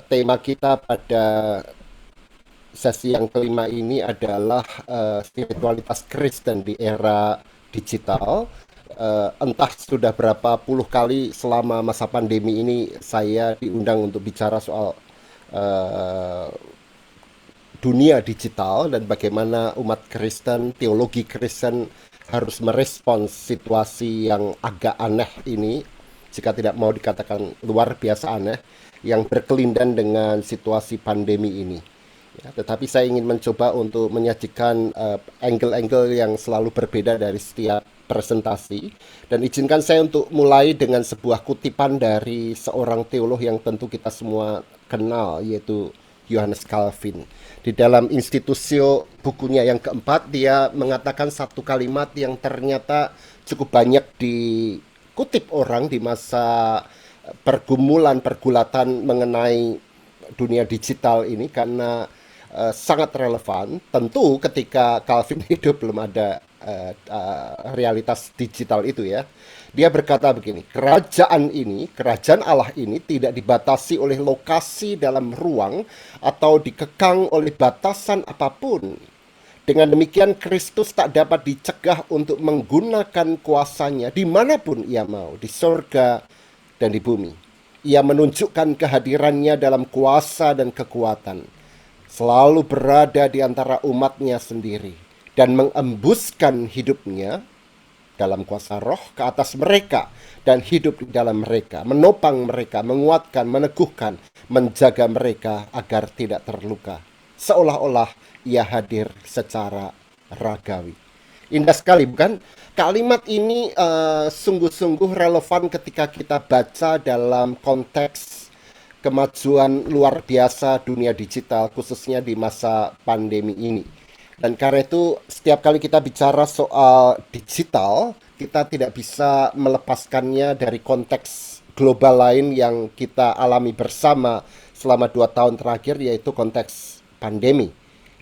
Tema kita pada sesi yang kelima ini adalah spiritualitas Kristen di era digital. Entah sudah berapa puluh kali selama masa pandemi ini saya diundang untuk bicara soal eh, dunia digital dan bagaimana umat Kristen, teologi Kristen harus merespons situasi yang agak aneh ini, jika tidak mau dikatakan luar biasa aneh, yang berkelindan dengan situasi pandemi ini. Ya, tetapi saya ingin mencoba untuk menyajikan angle-angle yang selalu berbeda dari setiap presentasi. Dan izinkan saya untuk mulai dengan sebuah kutipan dari seorang teolog yang tentu kita semua kenal, yaitu Johannes Calvin. Di dalam Institutio bukunya yang keempat, dia mengatakan satu kalimat yang ternyata cukup banyak dikutip orang di masa pergulatan mengenai dunia digital ini karena sangat relevan. Tentu ketika Calvin hidup belum ada realitas digital itu ya. Dia berkata begini, kerajaan Allah ini tidak dibatasi oleh lokasi dalam ruang atau dikekang oleh batasan apapun. Dengan demikian Kristus tak dapat dicegah untuk menggunakan kuasanya dimanapun ia mau, di sorga dan di bumi. Ia menunjukkan kehadirannya dalam kuasa dan kekuatan, selalu berada di antara umatnya sendiri, dan mengembuskan hidupnya dalam kuasa roh ke atas mereka dan hidup di dalam mereka, menopang mereka, menguatkan, meneguhkan, menjaga mereka agar tidak terluka. Seolah-olah ia hadir secara ragawi. Indah sekali, bukan? Kalimat ini sungguh-sungguh relevan ketika kita baca dalam konteks kemajuan luar biasa dunia digital, khususnya di masa pandemi ini. Dan karena itu, setiap kali kita bicara soal digital, kita tidak bisa melepaskannya dari konteks global lain yang kita alami bersama selama 2 tahun terakhir, yaitu konteks pandemi.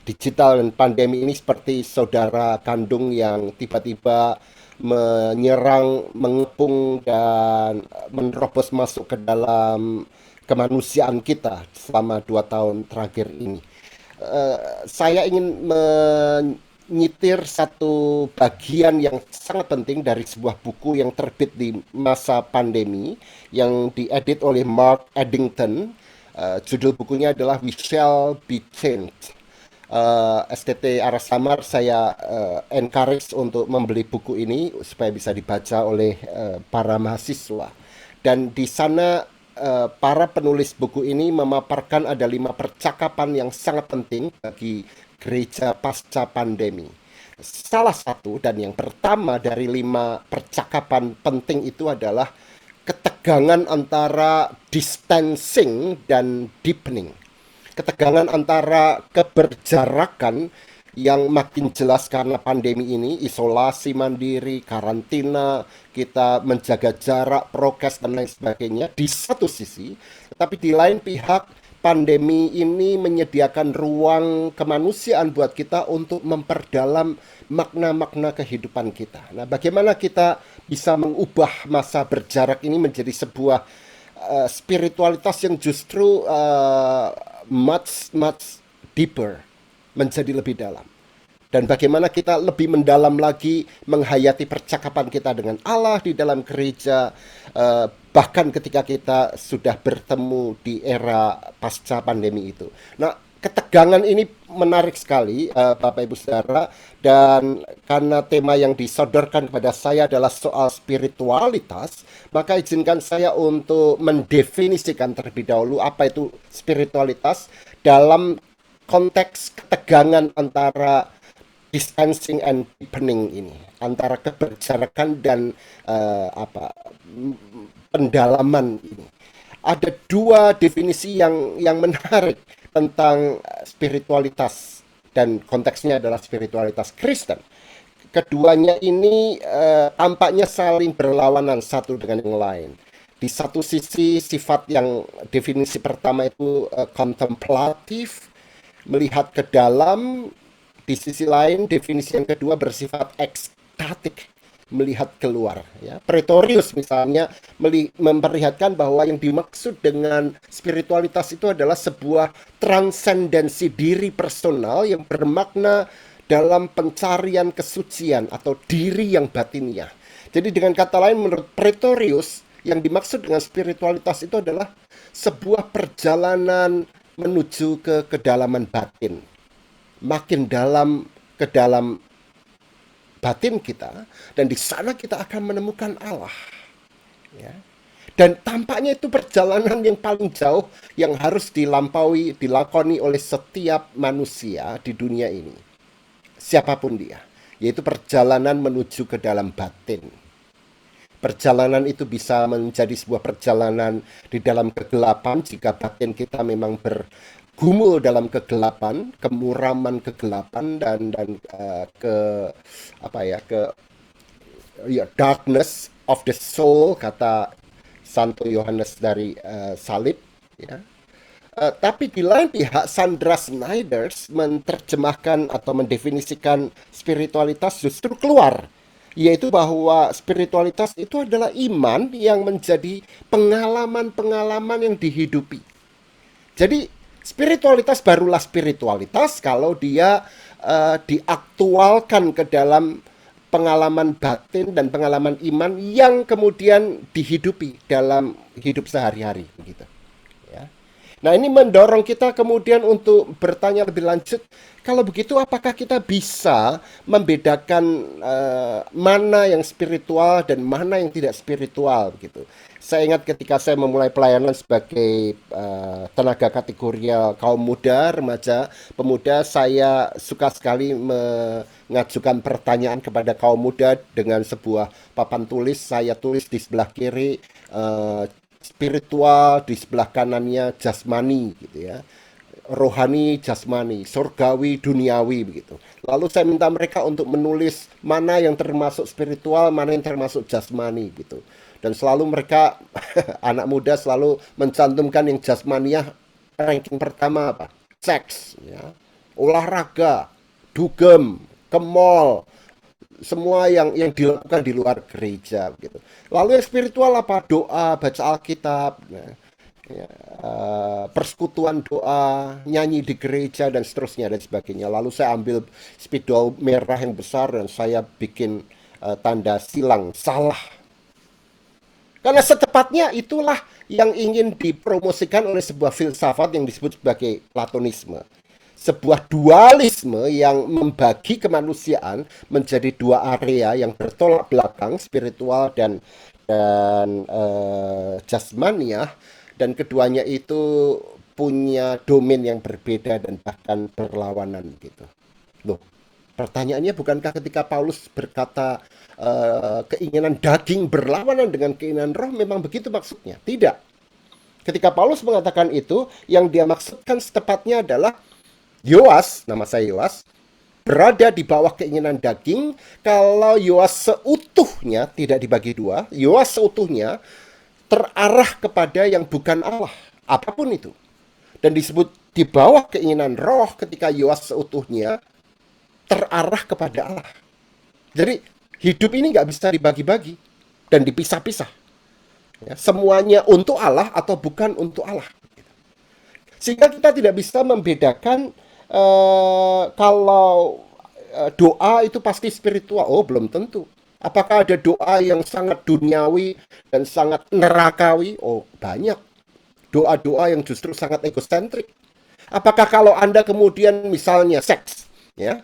Digital dan pandemi ini seperti saudara kandung yang tiba-tiba menyerang, mengepung, dan menerobos masuk ke dalam kemanusiaan kita selama 2 tahun terakhir ini. Saya ingin menyitir satu bagian yang sangat penting dari sebuah buku yang terbit di masa pandemi yang diedit oleh Mark Eddington. Judul bukunya adalah We Shall Be Changed. STT Aras Samar saya encourage untuk membeli buku ini supaya bisa dibaca oleh para mahasiswa. Dan di sana para penulis buku ini memaparkan ada 5 percakapan yang sangat penting bagi gereja pasca pandemi. Salah satu dan yang pertama dari 5 percakapan penting itu adalah ketegangan antara distancing dan deepening, ketegangan antara keberjarakan yang makin jelas karena pandemi ini, isolasi mandiri, karantina, kita menjaga jarak, prokes, dan lain sebagainya di satu sisi, tetapi di lain pihak pandemi ini menyediakan ruang kemanusiaan buat kita untuk memperdalam makna-makna kehidupan kita. Nah, bagaimana kita bisa mengubah masa berjarak ini menjadi sebuah spiritualitas yang justru much much deeper, menjadi lebih dalam. Dan bagaimana kita lebih mendalam lagi menghayati percakapan kita dengan Allah di dalam gereja, bahkan ketika kita sudah bertemu di era pasca pandemi itu. Nah, ketegangan ini menarik sekali, Bapak Ibu Saudara, dan karena tema yang disodorkan kepada saya adalah soal spiritualitas, maka izinkan saya untuk mendefinisikan terlebih dahulu apa itu spiritualitas dalam konteks ketegangan antara distancing and deepening ini, antara keberjarakan dan apa pendalaman ini. Ada 2 definisi yang menarik tentang spiritualitas dan konteksnya adalah spiritualitas Kristen. Keduanya ini tampaknya saling berlawanan satu dengan yang lain. Di satu sisi sifat yang definisi pertama itu kontemplatif, melihat ke dalam. Di sisi lain, definisi yang kedua bersifat ekstatik, melihat keluar ya. Pretorius misalnya memperlihatkan bahwa yang dimaksud dengan spiritualitas itu adalah sebuah transendensi diri personal yang bermakna dalam pencarian kesucian atau diri yang batinnya. Jadi dengan kata lain menurut Pretorius yang dimaksud dengan spiritualitas itu adalah sebuah perjalanan menuju ke kedalaman batin. Makin dalam ke dalam batin kita, dan di sana kita akan menemukan Allah ya. Dan tampaknya itu perjalanan yang paling jauh yang harus dilakoni oleh setiap manusia di dunia ini, siapapun dia, yaitu perjalanan menuju ke dalam batin. Perjalanan itu bisa menjadi sebuah perjalanan di dalam kegelapan jika batin kita memang bergumul dalam kegelapan, kemuraman kegelapan, dan ke apa ya, ke ya, darkness of the soul, kata Santo Yohanes dari Salib ya. Tapi di lain pihak, Sandra Snyder menerjemahkan atau mendefinisikan spiritualitas justru keluar, yaitu bahwa spiritualitas itu adalah iman yang menjadi pengalaman-pengalaman yang dihidupi. Jadi spiritualitas barulah spiritualitas kalau dia diaktualkan ke dalam pengalaman batin dan pengalaman iman yang kemudian dihidupi dalam hidup sehari-hari begitu. Ya. Nah, ini mendorong kita kemudian untuk bertanya lebih lanjut, kalau begitu apakah kita bisa membedakan mana yang spiritual dan mana yang tidak spiritual begitu. Saya ingat ketika saya memulai pelayanan sebagai tenaga kategorial kaum muda, remaja, pemuda, saya suka sekali mengajukan pertanyaan kepada kaum muda dengan sebuah papan tulis. Saya tulis di sebelah kiri spiritual, di sebelah kanannya jasmani gitu ya, rohani, jasmani, surgawi, duniawi begitu. Lalu saya minta mereka untuk menulis mana yang termasuk spiritual, mana yang termasuk jasmani gitu. Dan selalu mereka anak muda selalu mencantumkan yang jasmaniah, ranking pertama apa? Seks ya, olahraga, dugem, ke mall, semua yang dilakukan di luar gereja gitu. Lalu yang spiritual apa? Doa, baca Alkitab, nah, ya, persekutuan doa, nyanyi di gereja dan seterusnya dan sebagainya. Lalu saya ambil spidol merah yang besar dan saya bikin tanda silang salah. Karena setepatnya itulah yang ingin dipromosikan oleh sebuah filsafat yang disebut sebagai Platonisme. Sebuah dualisme yang membagi kemanusiaan menjadi dua area yang bertolak belakang, spiritual dan jasmaniah, dan keduanya itu punya domain yang berbeda dan bahkan berlawanan gitu. Loh, pertanyaannya bukankah ketika Paulus berkata keinginan daging berlawanan dengan keinginan roh, memang begitu maksudnya? Tidak. Ketika Paulus mengatakan itu, yang dia maksudkan setepatnya adalah Yoas, nama saya Yoas, berada di bawah keinginan daging. Kalau Yoas seutuhnya tidak dibagi dua, Yoas seutuhnya terarah kepada yang bukan Allah, apapun itu. Dan disebut di bawah keinginan roh ketika Yoas seutuhnya terarah kepada Allah. Jadi hidup ini nggak bisa dibagi-bagi dan dipisah-pisah. Ya, semuanya untuk Allah atau bukan untuk Allah. Sehingga kita tidak bisa membedakan kalau doa itu pasti spiritual. Oh, belum tentu. Apakah ada doa yang sangat duniawi dan sangat nerakawi? Oh, banyak. Doa-doa yang justru sangat egosentrik. Apakah kalau Anda kemudian misalnya seks, ya,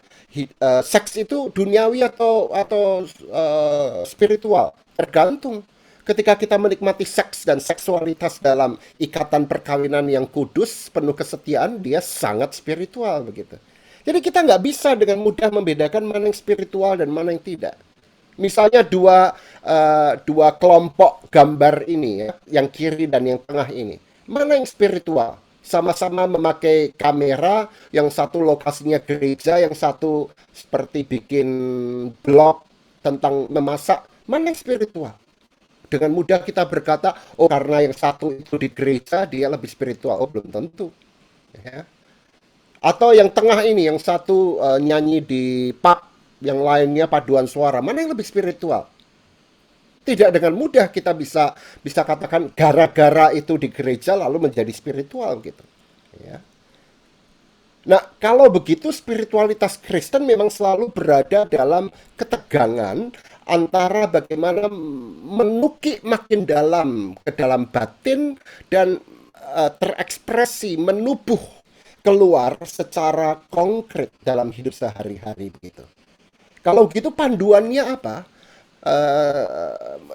seks itu duniawi atau spiritual? Tergantung. Ketika kita menikmati seks dan seksualitas dalam ikatan perkawinan yang kudus, penuh kesetiaan, dia sangat spiritual begitu. Jadi kita nggak bisa dengan mudah membedakan mana yang spiritual dan mana yang tidak. Misalnya dua kelompok gambar ini ya, yang kiri dan yang tengah ini, mana yang spiritual? Sama-sama memakai kamera, yang satu lokasinya gereja, yang satu seperti bikin blog tentang memasak, mana yang spiritual? Dengan mudah kita berkata, oh karena yang satu itu di gereja, dia lebih spiritual. Oh, belum tentu. Ya. Atau yang tengah ini, yang satu nyanyi di pub, yang lainnya paduan suara. Mana yang lebih spiritual? Tidak dengan mudah kita bisa bisa katakan gara-gara itu di gereja lalu menjadi spiritual gitu. Ya. Nah, kalau begitu spiritualitas Kristen memang selalu berada dalam ketegangan antara bagaimana menukik makin dalam ke dalam batin dan terekspresi menubuh keluar secara konkret dalam hidup sehari-hari begitu. Kalau gitu panduannya apa?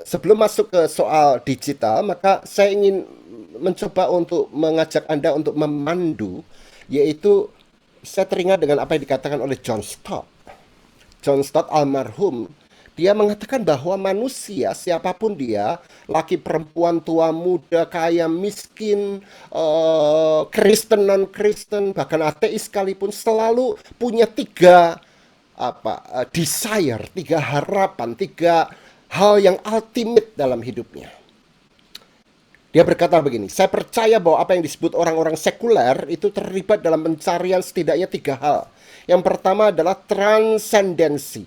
Sebelum masuk ke soal digital, maka saya ingin mencoba untuk mengajak Anda untuk memandu, yaitu saya teringat dengan apa yang dikatakan oleh John Stott. John Stott almarhum, dia mengatakan bahwa manusia siapapun dia, laki perempuan tua muda kaya miskin, Kristen non Kristen bahkan ateis sekalipun selalu punya tiga desire, tiga harapan, tiga hal yang ultimate dalam hidupnya. Dia berkata begini, saya percaya bahwa apa yang disebut orang-orang sekuler itu terlibat dalam pencarian setidaknya tiga hal. Yang pertama adalah transendensi,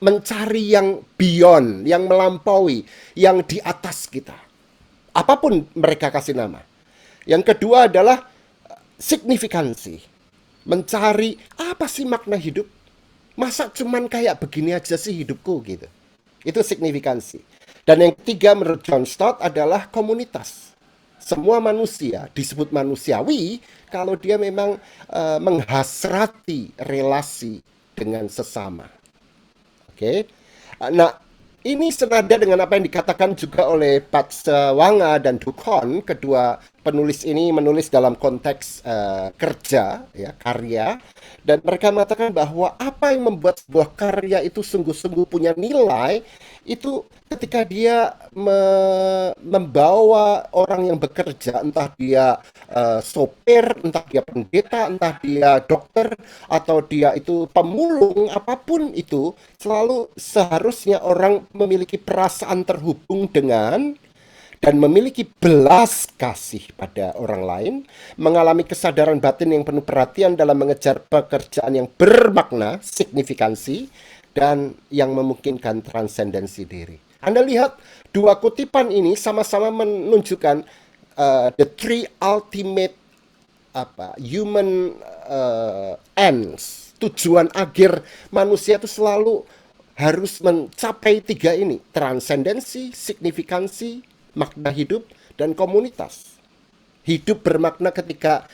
mencari yang beyond, yang melampaui, yang di atas kita. Apapun mereka kasih nama. Yang kedua adalah signifikansi, mencari apa sih makna hidup. Masa cuman kayak begini aja sih hidupku gitu. Itu signifikansi. Dan yang ketiga menurut John Stott adalah komunitas. Semua manusia disebut manusiawi kalau dia memang menghasrati relasi dengan sesama. Oke. Nah, ini senada dengan apa yang dikatakan juga oleh Pat Wanga dan Dukon, kedua penulis ini menulis dalam konteks kerja, ya, karya, dan mereka mengatakan bahwa apa yang membuat sebuah karya itu sungguh-sungguh punya nilai itu ketika dia membawa orang yang bekerja, entah dia sopir, entah dia pendeta, entah dia dokter, atau dia itu pemulung, apapun itu, selalu seharusnya orang memiliki perasaan terhubung dengan dan memiliki belas kasih pada orang lain, mengalami kesadaran batin yang penuh perhatian dalam mengejar pekerjaan yang bermakna, signifikansi, dan yang memungkinkan transendensi diri. Anda lihat dua kutipan ini sama-sama menunjukkan the three ultimate human ends, tujuan akhir manusia itu selalu harus mencapai tiga ini: transendensi, signifikansi, makna hidup, dan komunitas. Hidup bermakna ketika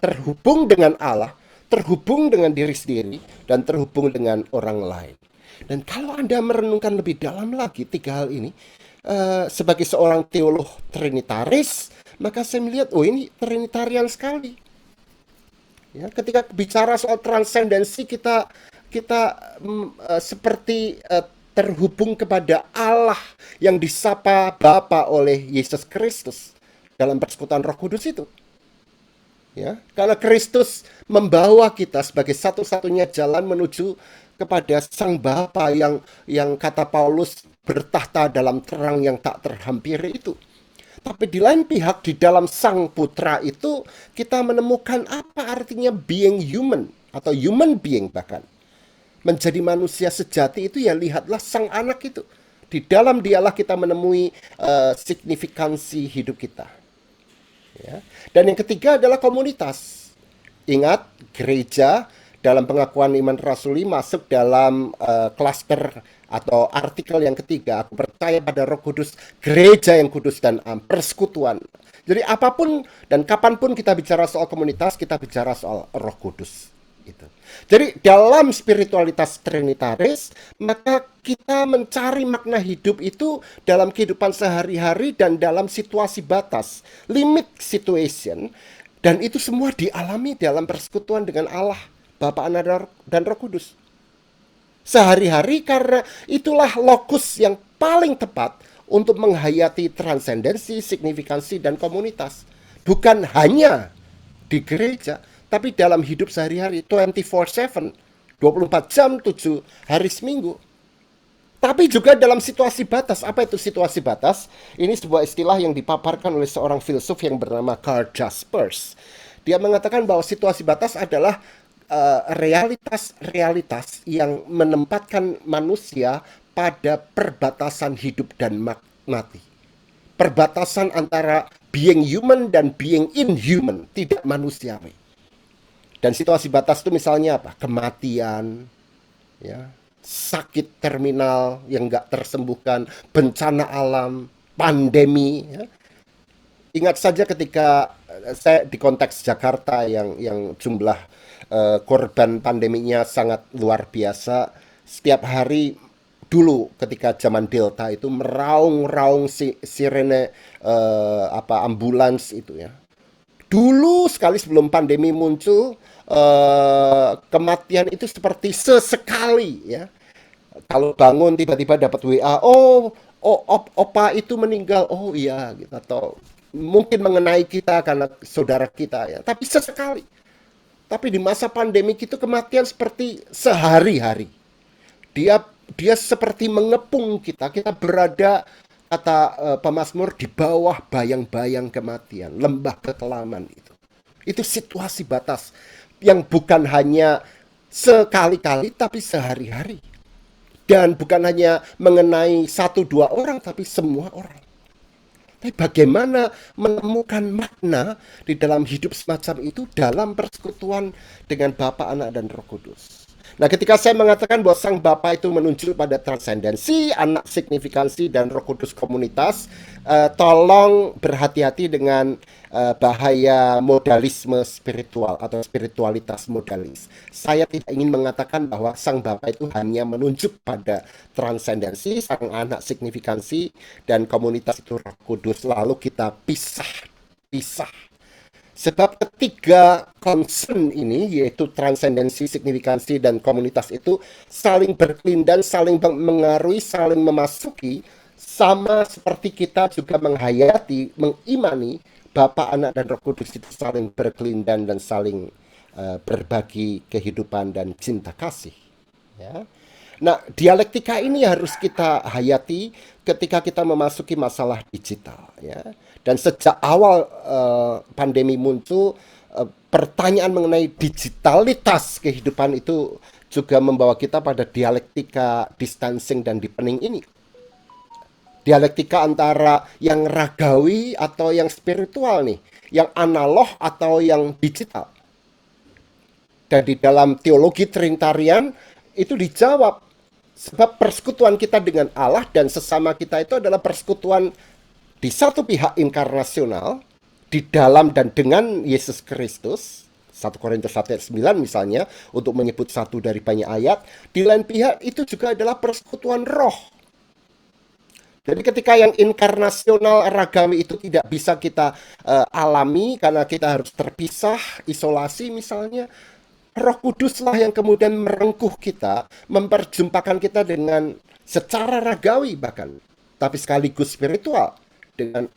terhubung dengan Allah, terhubung dengan diri sendiri, dan terhubung dengan orang lain. Dan kalau Anda merenungkan lebih dalam lagi tiga hal ini, sebagai seorang teolog trinitaris, maka saya melihat, oh ini trinitarian sekali. Ya, ketika bicara soal transendensi, kita seperti terhubung kepada Allah yang disapa Bapa oleh Yesus Kristus dalam persekutuan Roh Kudus itu. Ya, karena Kristus membawa kita sebagai satu-satunya jalan menuju kepada Sang Bapa yang kata Paulus bertahta dalam terang yang tak terhampiri itu. Tapi di lain pihak di dalam Sang Putra itu kita menemukan apa artinya being human atau human being bahkan. Menjadi manusia sejati itu ya lihatlah Sang Anak itu. Di dalam dialah kita menemui signifikansi hidup kita. Ya. Dan yang ketiga adalah komunitas. Ingat, gereja dalam pengakuan iman rasuli masuk dalam klaster atau artikel yang ketiga. Aku percaya pada Roh Kudus, gereja yang kudus dan persekutuan. Jadi apapun dan kapanpun kita bicara soal komunitas, kita bicara soal Roh Kudus. Gitu. Jadi dalam spiritualitas trinitaris, maka kita mencari makna hidup itu dalam kehidupan sehari-hari dan dalam situasi batas, limit situation, dan itu semua dialami dalam persekutuan dengan Allah, Bapa, Anak, dan Roh Kudus. Sehari-hari karena itulah lokus yang paling tepat untuk menghayati transendensi, signifikansi, dan komunitas. Bukan hanya di gereja, tapi dalam hidup sehari-hari 24/7, 24 jam, 7 hari seminggu. Tapi juga dalam situasi batas. Apa itu situasi batas? Ini sebuah istilah yang dipaparkan oleh seorang filsuf yang bernama Karl Jaspers. Dia mengatakan bahwa situasi batas adalah realitas-realitas yang menempatkan manusia pada perbatasan hidup dan mati. Perbatasan antara being human dan being inhuman, tidak manusiawi. Dan situasi batas itu misalnya apa? Kematian, ya, sakit terminal yang nggak tersembuhkan, bencana alam, pandemi. Ya. Ingat saja ketika saya di konteks Jakarta yang jumlah korban pandeminya sangat luar biasa. Setiap hari dulu ketika zaman Delta itu meraung-raung sirene ambulans itu ya. Dulu sekali sebelum pandemi muncul, kematian itu seperti sesekali ya. Kalau bangun tiba-tiba dapat WA, opa itu meninggal. Oh iya gitu, atau mungkin mengenai kita karena saudara kita ya. Tapi sesekali. Tapi di masa pandemi itu kematian seperti sehari-hari. Dia dia seperti mengepung kita. Kita berada, kata pemazmur, di bawah bayang-bayang kematian, lembah kekelaman itu. Itu situasi batas yang bukan hanya sekali-kali tapi sehari-hari. Dan bukan hanya mengenai satu dua orang tapi semua orang. Tapi bagaimana menemukan makna di dalam hidup semacam itu dalam persekutuan dengan Bapa, Anak, dan Roh Kudus. Nah, ketika saya mengatakan bahwa Sang Bapa itu menunjuk pada transendensi, Anak signifikansi, dan Roh Kudus komunitas, tolong berhati-hati dengan bahaya modalisme spiritual atau spiritualitas modalis. Saya tidak ingin mengatakan bahwa Sang Bapa itu hanya menunjuk pada transendensi, Sang Anak signifikansi, dan komunitas itu Roh Kudus, lalu kita pisah. Sebab ketiga concern ini, yaitu transendensi, signifikansi, dan komunitas itu saling berkelindan, saling mengaruhi, saling memasuki, sama seperti kita juga menghayati, mengimani Bapa, Anak, dan Roh Kudus itu saling berkelindan dan saling berbagi kehidupan dan cinta kasih. Ya. Nah, dialektika ini harus kita hayati ketika kita memasuki masalah digital, ya. Dan sejak awal pandemi muncul, pertanyaan mengenai digitalitas kehidupan itu juga membawa kita pada dialektika distancing dan deepening ini. Dialektika antara yang ragawi atau yang spiritual nih, yang analog atau yang digital. Dan di dalam teologi Trinitarian itu dijawab. Sebab persekutuan kita dengan Allah dan sesama kita itu adalah persekutuan di satu pihak inkarnasional, di dalam dan dengan Yesus Kristus, 1 Korintus 1 ayat 9 misalnya, untuk menyebut satu dari banyak ayat. Di lain pihak itu juga adalah persekutuan roh. Jadi ketika yang inkarnasional ragawi itu tidak bisa kita alami karena kita harus terpisah, isolasi misalnya, Roh Kuduslah yang kemudian merengkuh kita, memperjumpakan kita dengan secara ragawi bahkan, tapi sekaligus spiritual dengan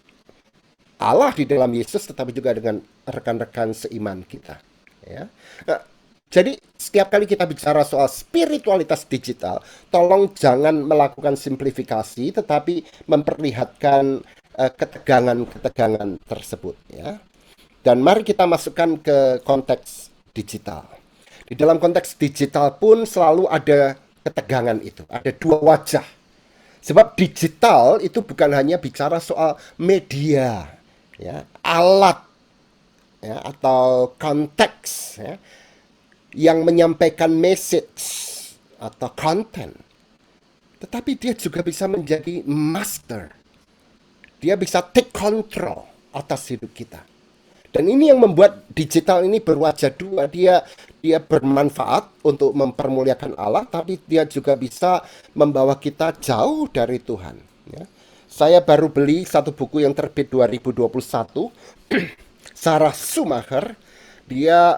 Allah di dalam Yesus, tetapi juga dengan rekan-rekan seiman kita. Ya. Nah, jadi setiap kali kita bicara soal spiritualitas digital, tolong jangan melakukan simplifikasi, tetapi memperlihatkan ketegangan-ketegangan tersebut. Ya. Dan mari kita masukkan ke konteks digital. Di dalam konteks digital pun selalu ada ketegangan itu, ada dua wajah. Sebab digital itu bukan hanya bicara soal media, ya, alat, ya, atau konteks, ya, yang menyampaikan message atau konten. Tetapi dia juga bisa menjadi master. Dia bisa take control atas hidup kita. Dan ini yang membuat digital ini berwajah dua. Dia bermanfaat untuk mempermuliakan Allah, tapi dia juga bisa membawa kita jauh dari Tuhan. Ya. Saya baru beli satu buku yang terbit 2021, Sarah Schumacher. Dia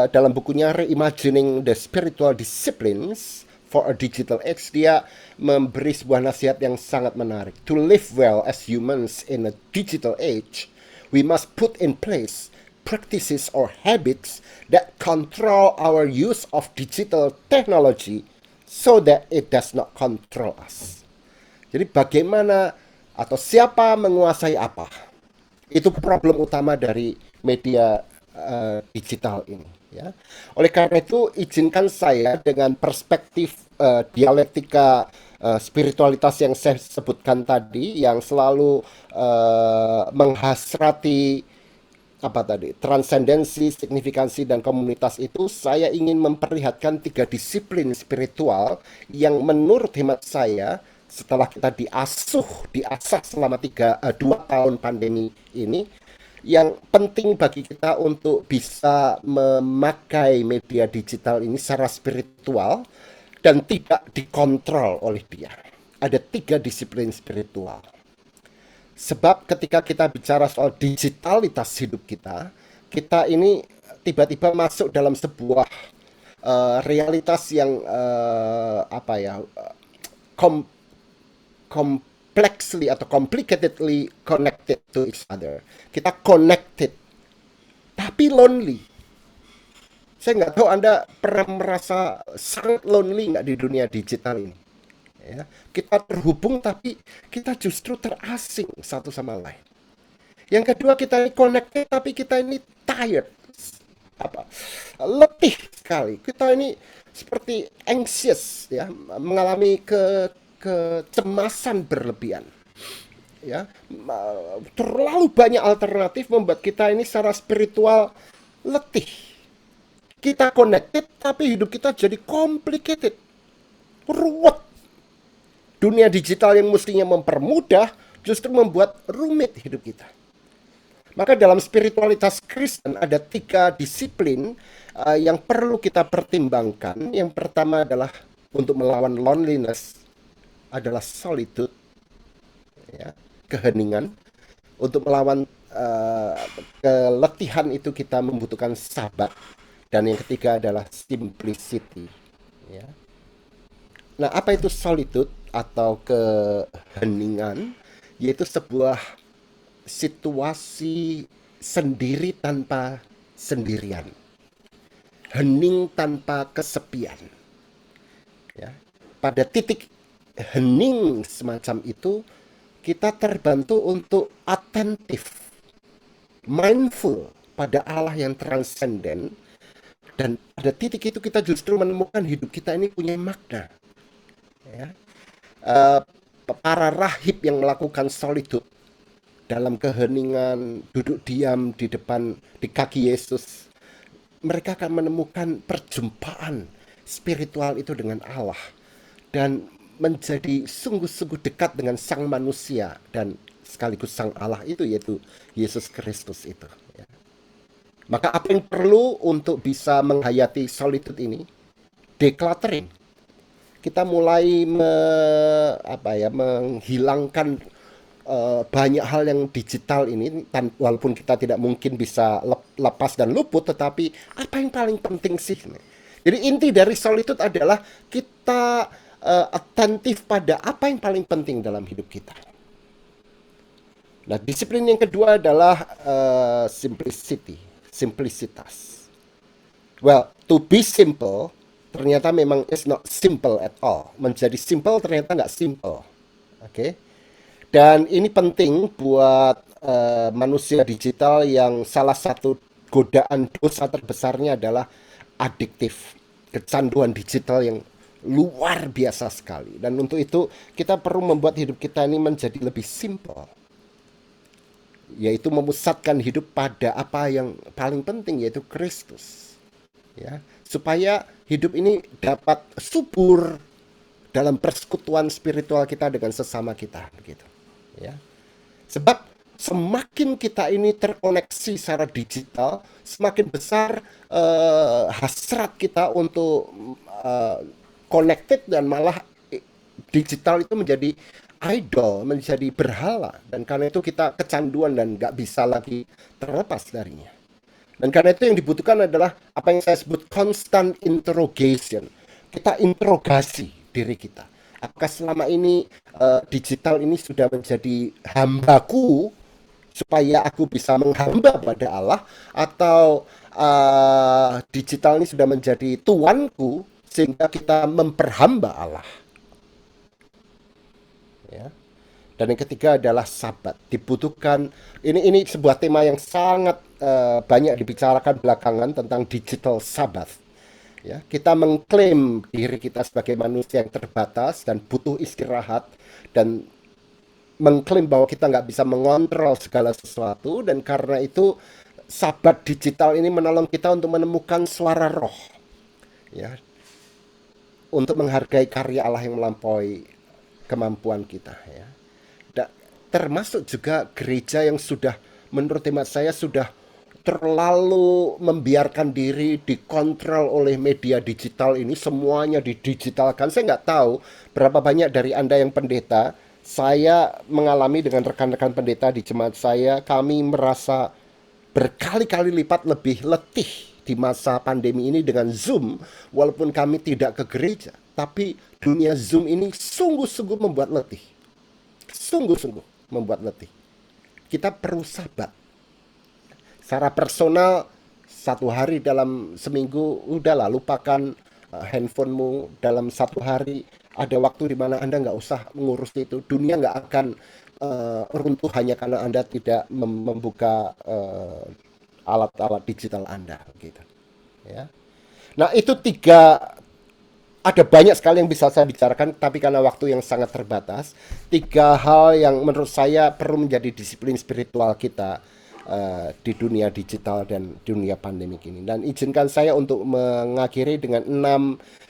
dalam bukunya Reimagining the Spiritual Disciplines for a Digital Age, dia memberi sebuah nasihat yang sangat menarik. To live well as humans in a digital age, we must put in place practices or habits that control our use of digital technology so that it does not control us. Jadi bagaimana atau siapa menguasai apa? Itu problem utama dari media digital ini. Ya. Oleh karena itu, izinkan saya dengan perspektif dialektika spiritualitas yang saya sebutkan tadi, yang selalu menghasrati apa tadi, transendensi, signifikansi, dan komunitas itu, saya ingin memperlihatkan tiga disiplin spiritual yang menurut hemat saya setelah kita diasah selama 2 tahun pandemi ini, yang penting bagi kita untuk bisa memakai media digital ini secara spiritual dan tidak dikontrol oleh dia. Ada tiga disiplin spiritual. Sebab ketika kita bicara soal digitalitas hidup kita, kita ini tiba-tiba masuk dalam sebuah realitas yang apa ya, kom complexly atau complicatedly connected to each other. Kita connected, tapi lonely. Saya nggak tahu Anda pernah merasa sangat lonely nggak di dunia digital ini. Ya, kita terhubung tapi kita justru terasing satu sama lain. Yang kedua, kita ini connected tapi kita ini tired, apa, letih sekali. Kita ini seperti anxious, ya, mengalami kecemasan berlebihan. Ya, terlalu banyak alternatif membuat kita ini secara spiritual letih. Kita connected tapi hidup kita jadi complicated, ruwet. Dunia digital yang mestinya mempermudah justru membuat rumit hidup kita. Maka dalam spiritualitas Kristen ada tiga disiplin yang perlu kita pertimbangkan. Yang pertama adalah untuk melawan loneliness adalah solitude, ya, keheningan. Untuk melawan keletihan itu kita membutuhkan sabat. Dan yang ketiga adalah simplicity. Ya. Nah, apa itu solitude atau keheningan? Yaitu sebuah situasi sendiri tanpa sendirian, hening tanpa kesepian. Ya. Pada titik hening semacam itu, kita terbantu untuk atentif, mindful pada Allah yang transenden. Dan pada titik itu kita justru menemukan hidup kita ini punya makna. Ya. Para rahib yang melakukan solitude dalam keheningan, duduk diam di kaki Yesus, mereka akan menemukan perjumpaan spiritual itu dengan Allah dan menjadi sungguh-sungguh dekat dengan sang manusia dan sekaligus sang Allah itu, yaitu Yesus Kristus itu. Ya. Maka apa yang perlu untuk bisa menghayati solitude ini? Decluttering. Kita mulai menghilangkan banyak hal yang digital ini, walaupun kita tidak mungkin bisa lepas dan luput, tetapi apa yang paling penting sih? Jadi inti dari solitude adalah kita atentif pada apa yang paling penting dalam hidup kita. Nah, disiplin yang kedua adalah simplicitas. Well, to be simple ternyata memang is not simple at all. Menjadi simple ternyata nggak simple. Oke. Dan ini penting buat manusia digital yang salah satu godaan dosa terbesarnya adalah adiktif. Kecanduan digital yang luar biasa sekali. Dan untuk itu kita perlu membuat hidup kita ini menjadi lebih simple. Yaitu memusatkan hidup pada apa yang paling penting, yaitu Kristus. Ya, supaya hidup ini dapat subur dalam persekutuan spiritual kita dengan sesama kita, begitu. Ya, sebab semakin kita ini terkoneksi secara digital, semakin besar hasrat kita untuk connected, dan malah digital itu menjadi idol, menjadi berhala, dan karena itu kita kecanduan dan nggak bisa lagi terlepas darinya. Dan karena itu yang dibutuhkan adalah apa yang saya sebut constant interrogation. Kita interogasi diri kita. Apakah selama ini digital ini sudah menjadi hambaku supaya aku bisa menghamba pada Allah, atau digital ini sudah menjadi tuanku sehingga kita memperhamba Allah. Ya. Dan yang ketiga adalah sabat. Dibutuhkan, ini sebuah tema yang sangat banyak dibicarakan belakangan tentang digital Sabbath. Ya, kita mengklaim diri kita sebagai manusia yang terbatas dan butuh istirahat, dan mengklaim bahwa kita nggak bisa mengontrol segala sesuatu, dan karena itu sahabat digital ini menolong kita untuk menemukan suara roh, ya, untuk menghargai karya Allah yang melampaui kemampuan kita, ya. Termasuk juga gereja yang sudah, menurut hemat saya, sudah terlalu membiarkan diri dikontrol oleh media digital ini, semuanya didigitalkan. Saya nggak tahu berapa banyak dari Anda yang pendeta. Saya mengalami dengan rekan-rekan pendeta di jemaat saya, kami merasa berkali-kali lipat lebih letih di masa pandemi ini dengan Zoom, walaupun kami tidak ke gereja. Tapi dunia Zoom ini sungguh-sungguh membuat letih. Sungguh-sungguh membuat letih. Kita perlu sabar. Secara personal, satu hari dalam seminggu, udahlah lupakan handphonemu dalam satu hari. Ada waktu di mana Anda nggak usah mengurus itu. Dunia nggak akan runtuh hanya karena Anda tidak membuka alat-alat digital Anda, gitu. Ya. Nah, itu tiga, ada banyak sekali yang bisa saya bicarakan, tapi karena waktu yang sangat terbatas, tiga hal yang menurut saya perlu menjadi disiplin spiritual kita di dunia digital dan dunia pandemik ini. Dan izinkan saya untuk mengakhiri dengan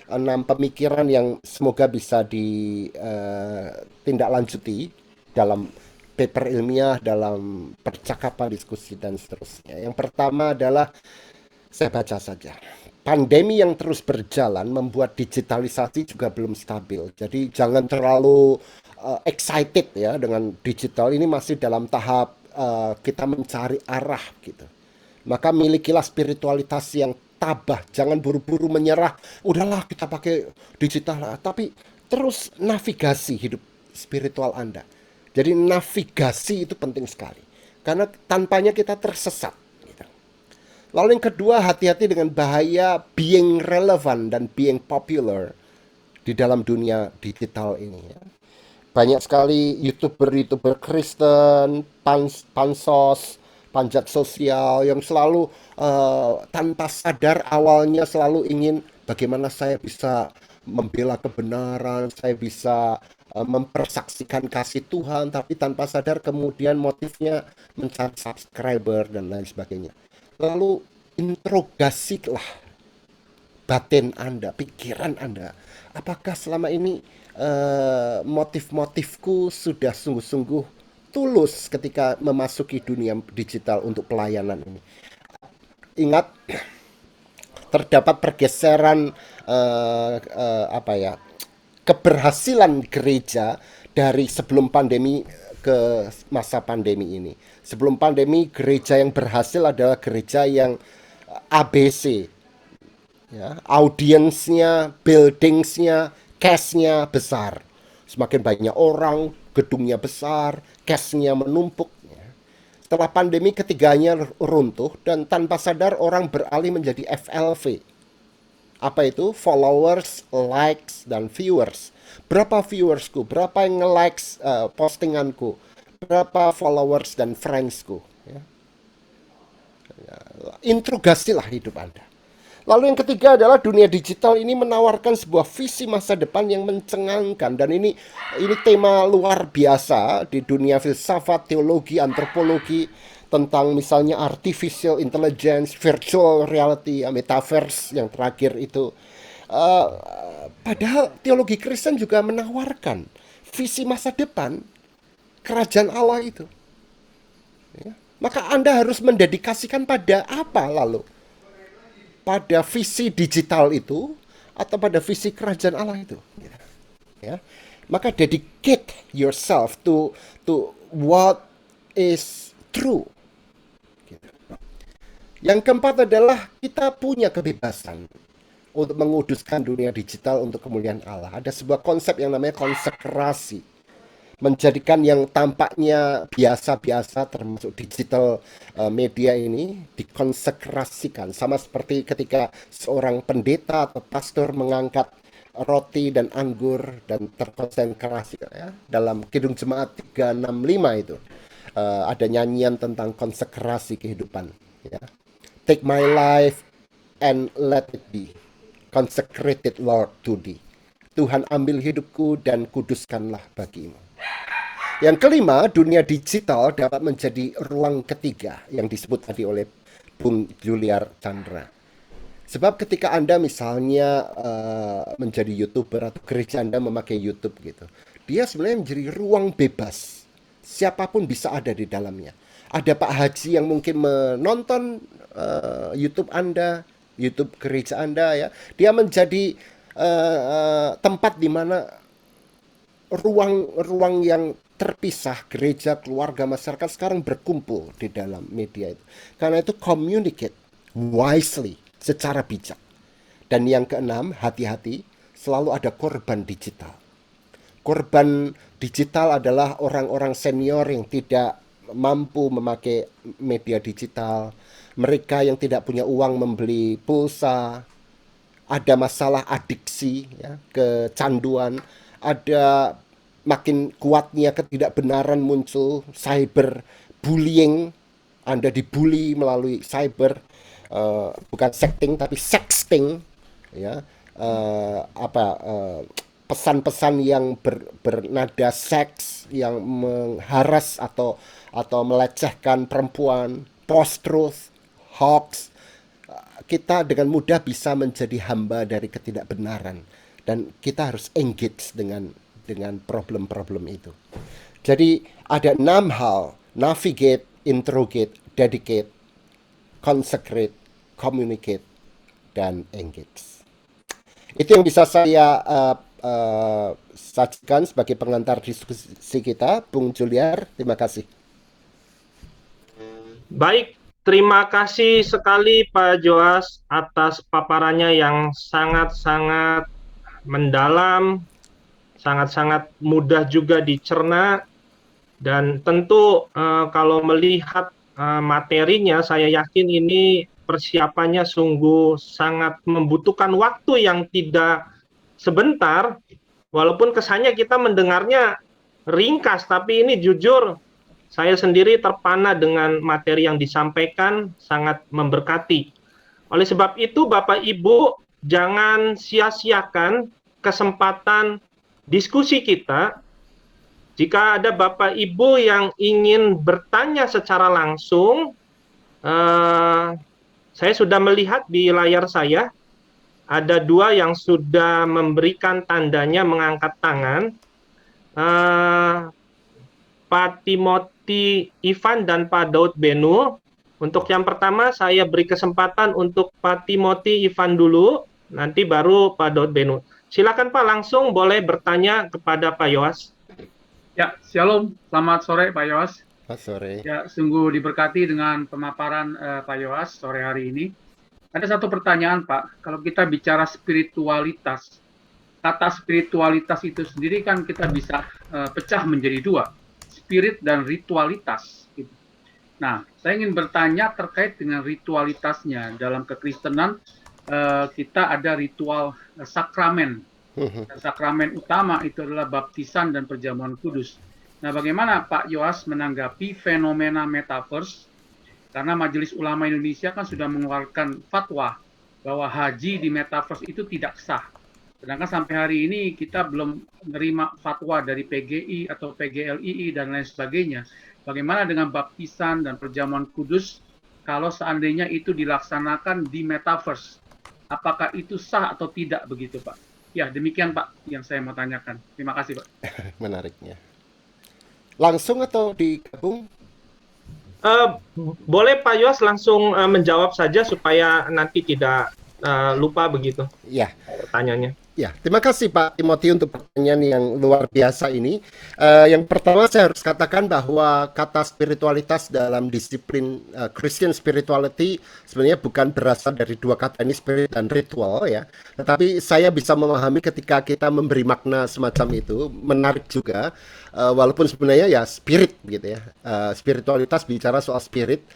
enam pemikiran yang semoga bisa ditindaklanjuti dalam paper ilmiah, dalam percakapan, diskusi, dan seterusnya. Yang pertama adalah, saya baca saja. Pandemi yang terus berjalan membuat digitalisasi juga belum stabil. Jadi jangan terlalu excited ya dengan digital. Ini masih dalam tahap kita mencari arah gitu. Maka milikilah spiritualitas yang tabah. Jangan buru-buru menyerah. Udahlah kita pakai digital lah. Tapi terus navigasi hidup spiritual Anda. Jadi navigasi itu penting sekali. Karena tanpanya kita tersesat. Lalu yang kedua, hati-hati dengan bahaya being relevant dan being popular di dalam dunia digital ini, ya. Banyak sekali YouTuber Kristen, pansos, panjat sosial yang selalu tanpa sadar awalnya selalu ingin bagaimana saya bisa membela kebenaran, saya bisa mempersaksikan kasih Tuhan, tapi tanpa sadar kemudian motifnya mencari subscriber dan lain sebagainya. Lalu interogasilah batin Anda, pikiran Anda. Apakah selama ini motif-motifku sudah sungguh-sungguh tulus ketika memasuki dunia digital untuk pelayanan ini? Ingat, terdapat pergeseran apa ya, keberhasilan gereja dari sebelum pandemi ke masa pandemi ini. Sebelum pandemi, gereja yang berhasil adalah gereja yang ABC, ya, audiensnya, buildingsnya, cashnya besar. Semakin banyak orang, gedungnya besar, cashnya menumpuk. Setelah pandemi, ketiganya runtuh dan tanpa sadar orang beralih menjadi FLV. Apa itu? Followers, likes, dan viewers. Berapa viewersku? Berapa yang nge-likes postinganku? Berapa followers dan friendsku? Ya. Interogasilah hidup Anda. Lalu yang ketiga adalah dunia digital ini menawarkan sebuah visi masa depan yang mencengangkan, dan ini tema luar biasa di dunia filsafat, teologi, antropologi, tentang misalnya artificial intelligence, virtual reality, metaverse yang terakhir itu. Uh, Padahal teologi Kristen juga menawarkan visi masa depan kerajaan Allah itu. Ya. Maka Anda harus mendedikasikan pada apa lalu? Pada visi digital itu atau pada visi kerajaan Allah itu? Ya. Maka dedicate yourself to what is true. Yang keempat adalah kita punya kebebasan untuk menguduskan dunia digital untuk kemuliaan Allah. Ada sebuah konsep yang namanya konsekrasi. Menjadikan yang tampaknya biasa-biasa termasuk digital media ini dikonsekrasikan. Sama seperti ketika seorang pendeta atau pastor mengangkat roti dan anggur dan terkonsentrasi, ya. Dalam Kidung Jemaat 365 itu ada nyanyian tentang konsekrasi kehidupan, ya. Take my life and let it be consecrated Lord to thee. Tuhan ambil hidupku dan kuduskanlah bagimu. Yang kelima, dunia digital dapat menjadi ruang ketiga yang disebut tadi oleh Bung Juliar Chandra. Sebab ketika Anda misalnya menjadi YouTuber atau gereja Anda memakai YouTube gitu, dia sebenarnya menjadi ruang bebas. Siapapun bisa ada di dalamnya. Ada Pak Haji yang mungkin menonton YouTube Anda, YouTube gereja Anda ya. Dia menjadi tempat di mana ruang-ruang yang terpisah, gereja, keluarga, masyarakat sekarang berkumpul di dalam media itu. Karena itu communicate wisely, secara bijak. Dan yang keenam, hati-hati, selalu ada korban digital. Korban digital adalah orang-orang senior yang tidak mampu memakai media digital, mereka yang tidak punya uang membeli pulsa, ada masalah adiksi, ya, kecanduan, ada makin kuatnya ketidakbenaran muncul, cyber bullying, Anda dibully melalui cyber, bukan sexting tapi sexting, ya, pesan-pesan yang bernada seks, yang mengharas atau melecehkan perempuan, post-truth, hoax. Kita dengan mudah bisa menjadi hamba dari ketidakbenaran dan kita harus engage dengan problem-problem itu. Jadi ada 6 hal: navigate, interrogate, dedicate, consecrate, communicate, dan engage. Itu yang bisa saya sajikan sebagai pengantar diskusi kita. Bung Juliar, terima kasih. Baik, terima kasih sekali Pak Joas atas paparannya yang sangat-sangat mendalam, sangat-sangat mudah juga dicerna, dan tentu kalau melihat materinya, saya yakin ini persiapannya sungguh sangat membutuhkan waktu yang tidak sebentar, walaupun kesannya kita mendengarnya ringkas, tapi ini jujur saya sendiri terpana dengan materi yang disampaikan, sangat memberkati. Oleh sebab itu, Bapak Ibu, jangan sia-siakan kesempatan diskusi kita. Jika ada Bapak Ibu yang ingin bertanya secara langsung, saya sudah melihat di layar saya, ada 2 yang sudah memberikan tandanya mengangkat tangan. Pak Timothy Ivan dan Pak Daud Benu. Untuk yang pertama, saya beri kesempatan untuk Pak Timothy Ivan dulu, nanti baru Pak Daud Benu. Silakan Pak, langsung boleh bertanya kepada Pak Yoas. Ya, shalom. Selamat sore Pak Yoas. Selamat sore. Ya, sungguh diberkati dengan pemaparan Pak Yoas sore hari ini. Ada satu pertanyaan Pak, kalau kita bicara spiritualitas, kata spiritualitas itu sendiri kan kita bisa pecah menjadi 2, spirit dan ritualitas. Gitu. Nah, saya ingin bertanya terkait dengan ritualitasnya. Dalam kekristenan kita ada ritual sakramen. Sakramen utama itu adalah baptisan dan perjamuan kudus. Nah, bagaimana Pak Yoas menanggapi fenomena metaverse? Karena Majelis Ulama Indonesia kan sudah mengeluarkan fatwa bahwa haji di metaverse itu tidak sah. Sedangkan sampai hari ini kita belum menerima fatwa dari PGI atau PGLII dan lain sebagainya. Bagaimana dengan baptisan dan perjamuan kudus kalau seandainya itu dilaksanakan di metaverse? Apakah itu sah atau tidak begitu Pak? Ya, demikian Pak yang saya mau tanyakan. Terima kasih Pak. Menariknya. Langsung atau digabung? Boleh Pak Yos langsung menjawab saja supaya nanti tidak lupa begitu. Ya. Pertanyaannya. Ya, terima kasih Pak Timothy untuk pertanyaan yang luar biasa ini. Yang pertama saya harus katakan bahwa kata spiritualitas dalam disiplin Christian spirituality sebenarnya bukan berasal dari 2 kata ini, spirit dan ritual ya. Tetapi saya bisa memahami ketika kita memberi makna semacam itu, menarik juga. Walaupun sebenarnya ya spirit gitu ya. Spiritualitas bicara soal spirit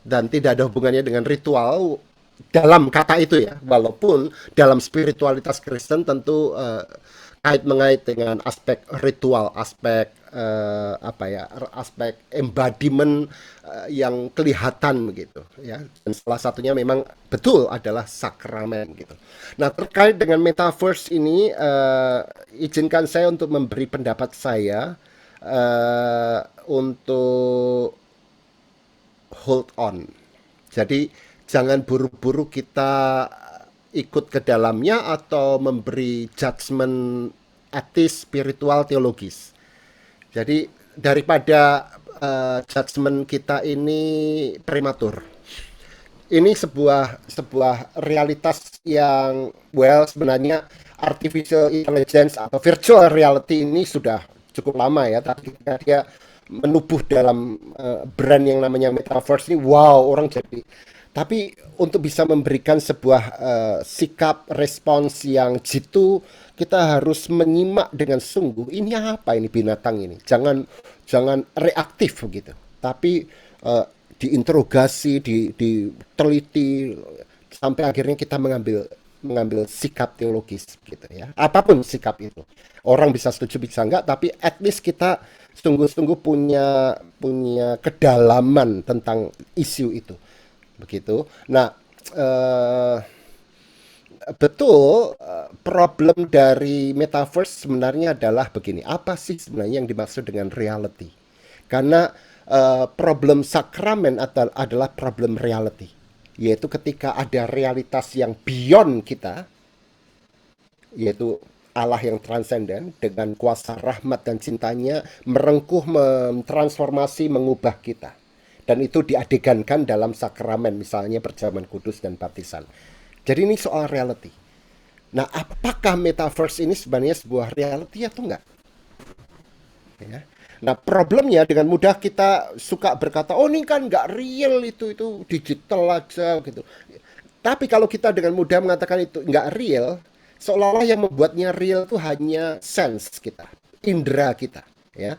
dan tidak ada hubungannya dengan ritual. Dalam kata itu ya, walaupun dalam spiritualitas Kristen tentu kait-mengait dengan aspek ritual, aspek apa ya, aspek embodiment yang kelihatan begitu ya. Dan salah satunya memang betul adalah sakramen gitu. Nah, terkait dengan metaverse ini, izinkan saya untuk memberi pendapat saya, untuk hold on. Jadi jangan buru-buru kita ikut ke dalamnya atau memberi judgement etis, spiritual, teologis. Jadi daripada judgement kita ini prematur. Ini sebuah realitas yang sebenarnya artificial intelligence atau virtual reality ini sudah cukup lama ya, tapi ketika dia menubuh dalam brand yang namanya metaverse ini, wow, orang jadi. Tapi untuk bisa memberikan sebuah sikap respons yang jitu, kita harus menyimak dengan sungguh. Ini apa ini binatang ini? Jangan reaktif begitu. Tapi diinterogasi, diteliti sampai akhirnya kita mengambil sikap teologis gitu ya. Apapun sikap itu. Orang bisa setuju bisa enggak, tapi at least kita sungguh-sungguh punya kedalaman tentang isu itu. Begitu. Nah, betul, problem dari metaverse sebenarnya adalah begini. Apa sih sebenarnya yang dimaksud dengan reality? Karena problem sakramen adalah problem reality, yaitu ketika ada realitas yang beyond kita, yaitu Allah yang transenden dengan kuasa rahmat dan cintanya merengkuh, mentransformasi, mengubah kita. Dan itu diadegankan dalam sakramen, misalnya perjamuan kudus dan baptisan. Jadi ini soal reality. Nah, apakah metaverse ini sebenarnya sebuah reality atau enggak? Ya. Nah, problemnya dengan mudah kita suka berkata, oh ini kan nggak real, itu digital aja gitu. Tapi kalau kita dengan mudah mengatakan itu nggak real, seolah-olah yang membuatnya real itu hanya sense kita, indera kita, ya.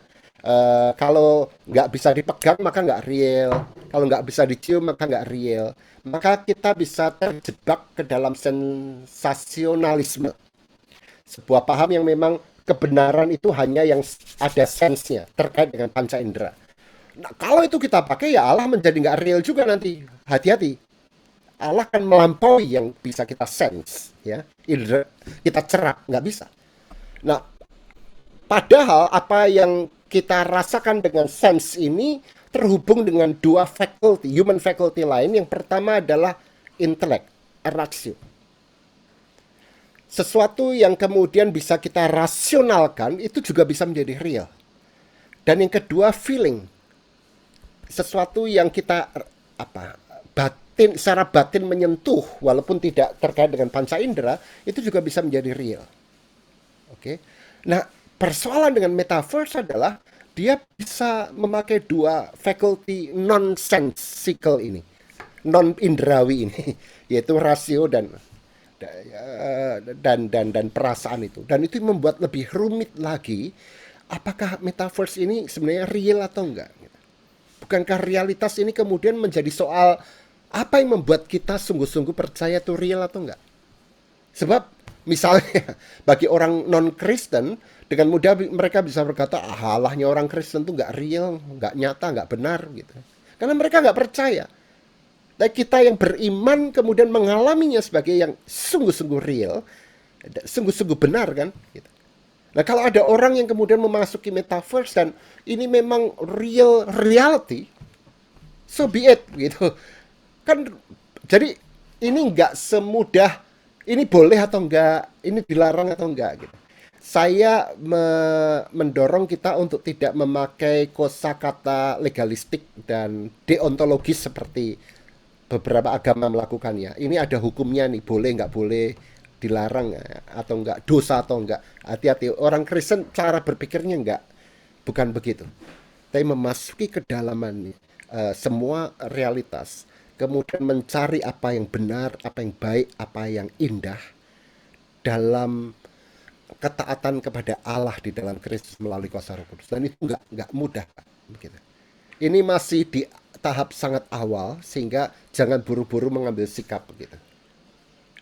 Kalau nggak bisa dipegang maka nggak real, kalau nggak bisa dicium maka nggak real. Maka kita bisa terjebak ke dalam sensasionalisme, sebuah paham yang memang kebenaran itu hanya yang ada sense-nya terkait dengan panca indera. Nah, kalau itu kita pakai ya Allah menjadi nggak real juga nanti. Hati-hati. Allah kan melampaui yang bisa kita sense, ya. Indera kita cerap nggak bisa. Nah, padahal apa yang kita rasakan dengan sense ini terhubung dengan dua faculty, human faculty lain. Yang pertama adalah intellect, ratio. Sesuatu yang kemudian bisa kita rasionalkan itu juga bisa menjadi real. Dan yang kedua, feeling. Sesuatu yang kita secara batin menyentuh walaupun tidak terkait dengan panca indera, itu juga bisa menjadi real. Oke. Nah, persoalan dengan metaverse adalah dia bisa memakai dua faculty non-sensical ini, non-indrawi ini, yaitu rasio dan perasaan itu. Dan itu membuat lebih rumit lagi, apakah metaverse ini sebenarnya real atau enggak. Bukankah realitas ini kemudian menjadi soal apa yang membuat kita sungguh-sungguh percaya itu real atau enggak. Sebab misalnya bagi orang non-Kristen, dengan mudah mereka bisa berkata, Allahnya orang Kristen itu enggak real, enggak nyata, enggak benar gitu. Karena mereka enggak percaya. Dan kita yang beriman kemudian mengalaminya sebagai yang sungguh-sungguh real, sungguh-sungguh benar kan? Gitu. Nah, kalau ada orang yang kemudian memasuki metaverse dan ini memang reality, so be it gitu. Kan jadi ini nggak semudah ini boleh atau enggak, ini dilarang atau enggak gitu. Saya mendorong kita untuk tidak memakai kosakata legalistik dan deontologis seperti beberapa agama melakukannya. Ini ada hukumnya nih, boleh nggak boleh, dilarang atau enggak, dosa atau enggak. Hati-hati, orang Kristen cara berpikirnya enggak, bukan begitu. Tapi memasuki kedalaman semua realitas, kemudian mencari apa yang benar, apa yang baik, apa yang indah dalam ketaatan kepada Allah di dalam Kristus melalui kuasa Roh Kudus. Dan itu enggak mudah, begitu. Ini masih di tahap sangat awal, sehingga jangan buru-buru mengambil sikap begitu.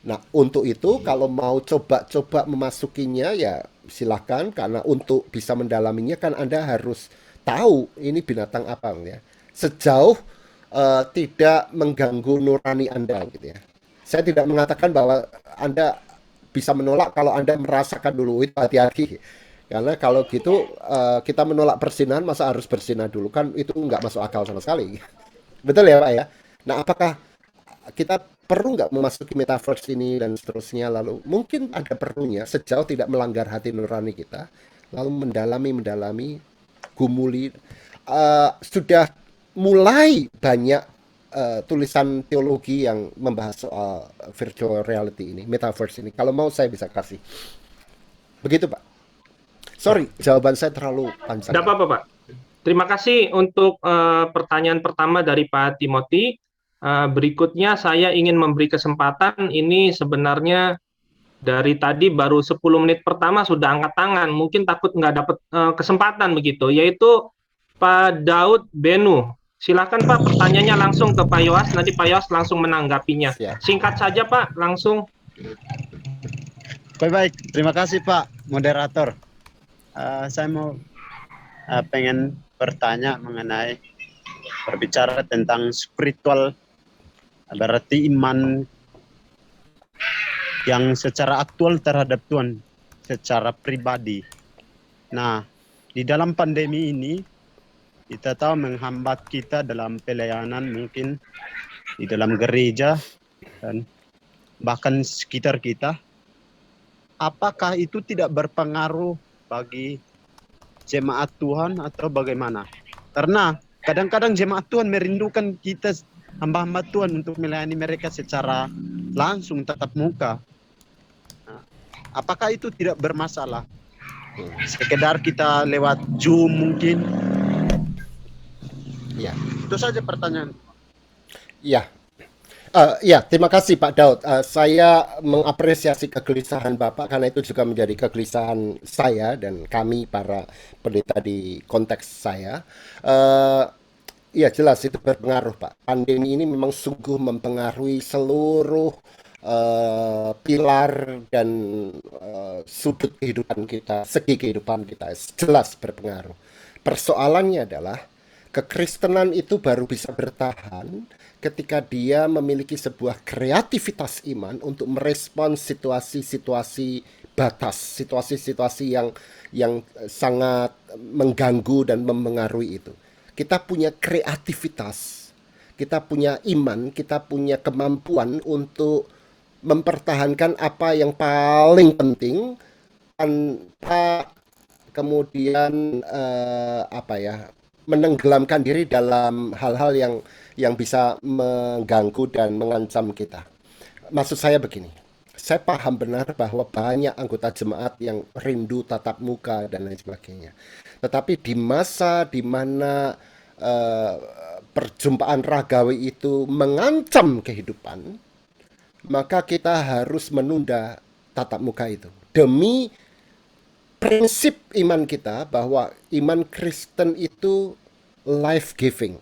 Nah, untuk itu kalau mau coba-coba memasukinya ya silahkan, karena untuk bisa mendalaminya kan Anda harus tahu ini binatang apa ya. Sejauh tidak mengganggu nurani Anda gitu ya. Saya tidak mengatakan bahwa Anda bisa menolak kalau Anda merasakan dulu, itu hati-hati. Karena kalau gitu kita menolak persinahan, masa harus bersinah dulu, kan itu nggak masuk akal sama sekali. Betul ya Pak ya? Nah, apakah kita perlu nggak memasuki metaverse ini dan seterusnya, lalu mungkin ada perlunya sejauh tidak melanggar hati nurani kita, lalu mendalami gumuli. Sudah mulai banyak tulisan teologi yang membahas soal virtual reality ini, metaverse ini. Kalau mau saya bisa kasih begitu Pak. Sorry, jawaban saya terlalu panjang Tidak ya. apa-apa, Pak. Terima kasih untuk pertanyaan pertama dari Pak Timothy. Berikutnya saya ingin memberi kesempatan, ini sebenarnya dari tadi baru 10 menit pertama sudah angkat tangan, mungkin takut nggak dapat kesempatan begitu, yaitu Pak Daud Benu. Silakan Pak, pertanyaannya langsung ke Pak Yoas, nanti Pak Yoas langsung menanggapinya. Siap. Singkat saja Pak, langsung. Baik, terima kasih Pak Moderator. Saya mau pengen bertanya mengenai berbicara tentang spiritual, berarti iman yang secara aktual terhadap Tuhan secara pribadi. Nah, di dalam pandemi ini kita tahu menghambat kita dalam pelayanan, mungkin di dalam gereja dan bahkan sekitar kita. Apakah itu tidak berpengaruh bagi jemaat Tuhan atau bagaimana? Karena kadang-kadang jemaat Tuhan merindukan kita, hamba-hamba Tuhan, untuk melayani mereka secara langsung tatap muka. Nah, apakah itu tidak bermasalah? Sekedar kita lewat Zoom mungkin? Ya. Itu saja pertanyaan. Ya. Ya, terima kasih Pak Daud. Saya mengapresiasi kegelisahan Bapak, karena itu juga menjadi kegelisahan saya dan kami para pendeta di konteks saya. Ya jelas itu berpengaruh Pak. Pandemi ini memang sungguh mempengaruhi seluruh pilar dan sudut kehidupan kita, segi kehidupan kita, jelas berpengaruh. Persoalannya adalah kekristenan itu baru bisa bertahan ketika dia memiliki sebuah kreativitas iman untuk merespons situasi-situasi batas, situasi-situasi yang sangat mengganggu dan mempengaruhi itu. Kita punya kreativitas, kita punya iman, kita punya kemampuan untuk mempertahankan apa yang paling penting tanpa kemudian menenggelamkan diri dalam hal-hal yang bisa mengganggu dan mengancam kita. Maksud saya begini, saya paham benar bahwa banyak anggota jemaat yang rindu tatap muka dan lain sebagainya. Tetapi di masa di mana perjumpaan ragawi itu mengancam kehidupan, maka kita harus menunda tatap muka itu demi prinsip iman kita, bahwa iman Kristen itu life giving.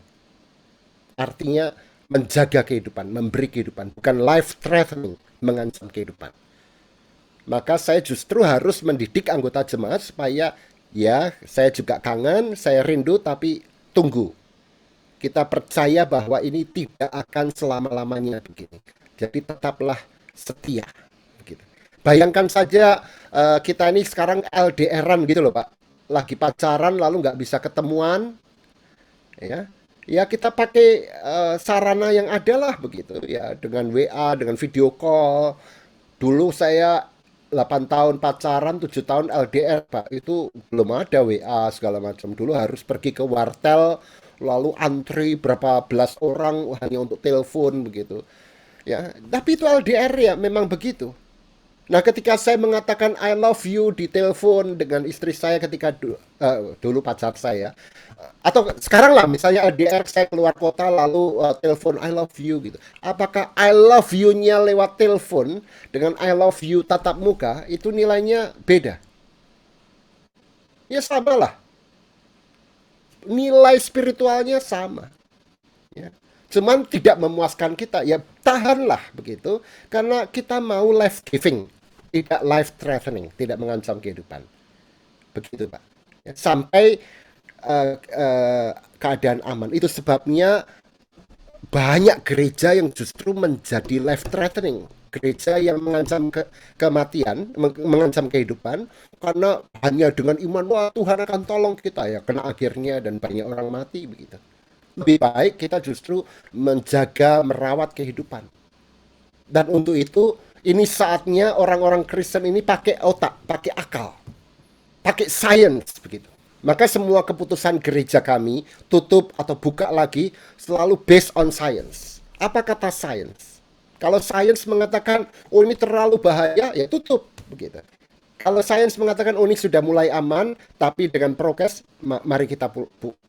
Artinya menjaga kehidupan, memberi kehidupan, bukan life threatening, mengancam kehidupan. Maka saya justru harus mendidik anggota jemaat supaya, ya saya juga kangen, saya rindu, tapi tunggu. Kita percaya bahwa ini tidak akan selama-lamanya begini. Jadi tetaplah setia. Bayangkan saja kita ini sekarang LDR-an gitu loh Pak. Lagi pacaran lalu nggak bisa ketemuan. Ya kita pakai sarana yang ada lah begitu. Ya dengan WA, dengan video call. Dulu saya 8 tahun pacaran, 7 tahun LDR Pak. Itu belum ada WA segala macam. Dulu harus pergi ke wartel, lalu antri berapa belas orang hanya untuk telepon begitu. Ya, tapi itu LDR ya memang begitu. Nah, ketika saya mengatakan I love you di telepon dengan istri saya ketika dulu pacar saya, atau sekarang lah misalnya LDR saya keluar kota lalu telepon I love you gitu. Apakah I love you-nya lewat telepon dengan I love you tatap muka itu nilainya beda? Ya sama lah. Nilai spiritualnya sama. Ya. Cuman tidak memuaskan kita. Ya tahanlah begitu, karena kita mau life giving, tidak life threatening, tidak mengancam kehidupan. Begitu, Pak. Ya, sampai keadaan aman. Itu sebabnya banyak gereja yang justru menjadi life threatening, gereja yang mengancam kematian, mengancam kehidupan, karena hanya dengan iman, wah Tuhan akan tolong kita, ya kena akhirnya dan banyak orang mati begitu. Lebih baik kita justru menjaga, merawat kehidupan. Dan untuk itu, ini saatnya orang-orang Kristen ini pakai otak, pakai akal, pakai science begitu. Maka semua keputusan gereja kami, tutup atau buka lagi, selalu based on science. Apa kata science? Kalau science mengatakan, oh ini terlalu bahaya, ya tutup begitu. Kalau sains mengatakan, oh ini sudah mulai aman, tapi dengan prokes, mari kita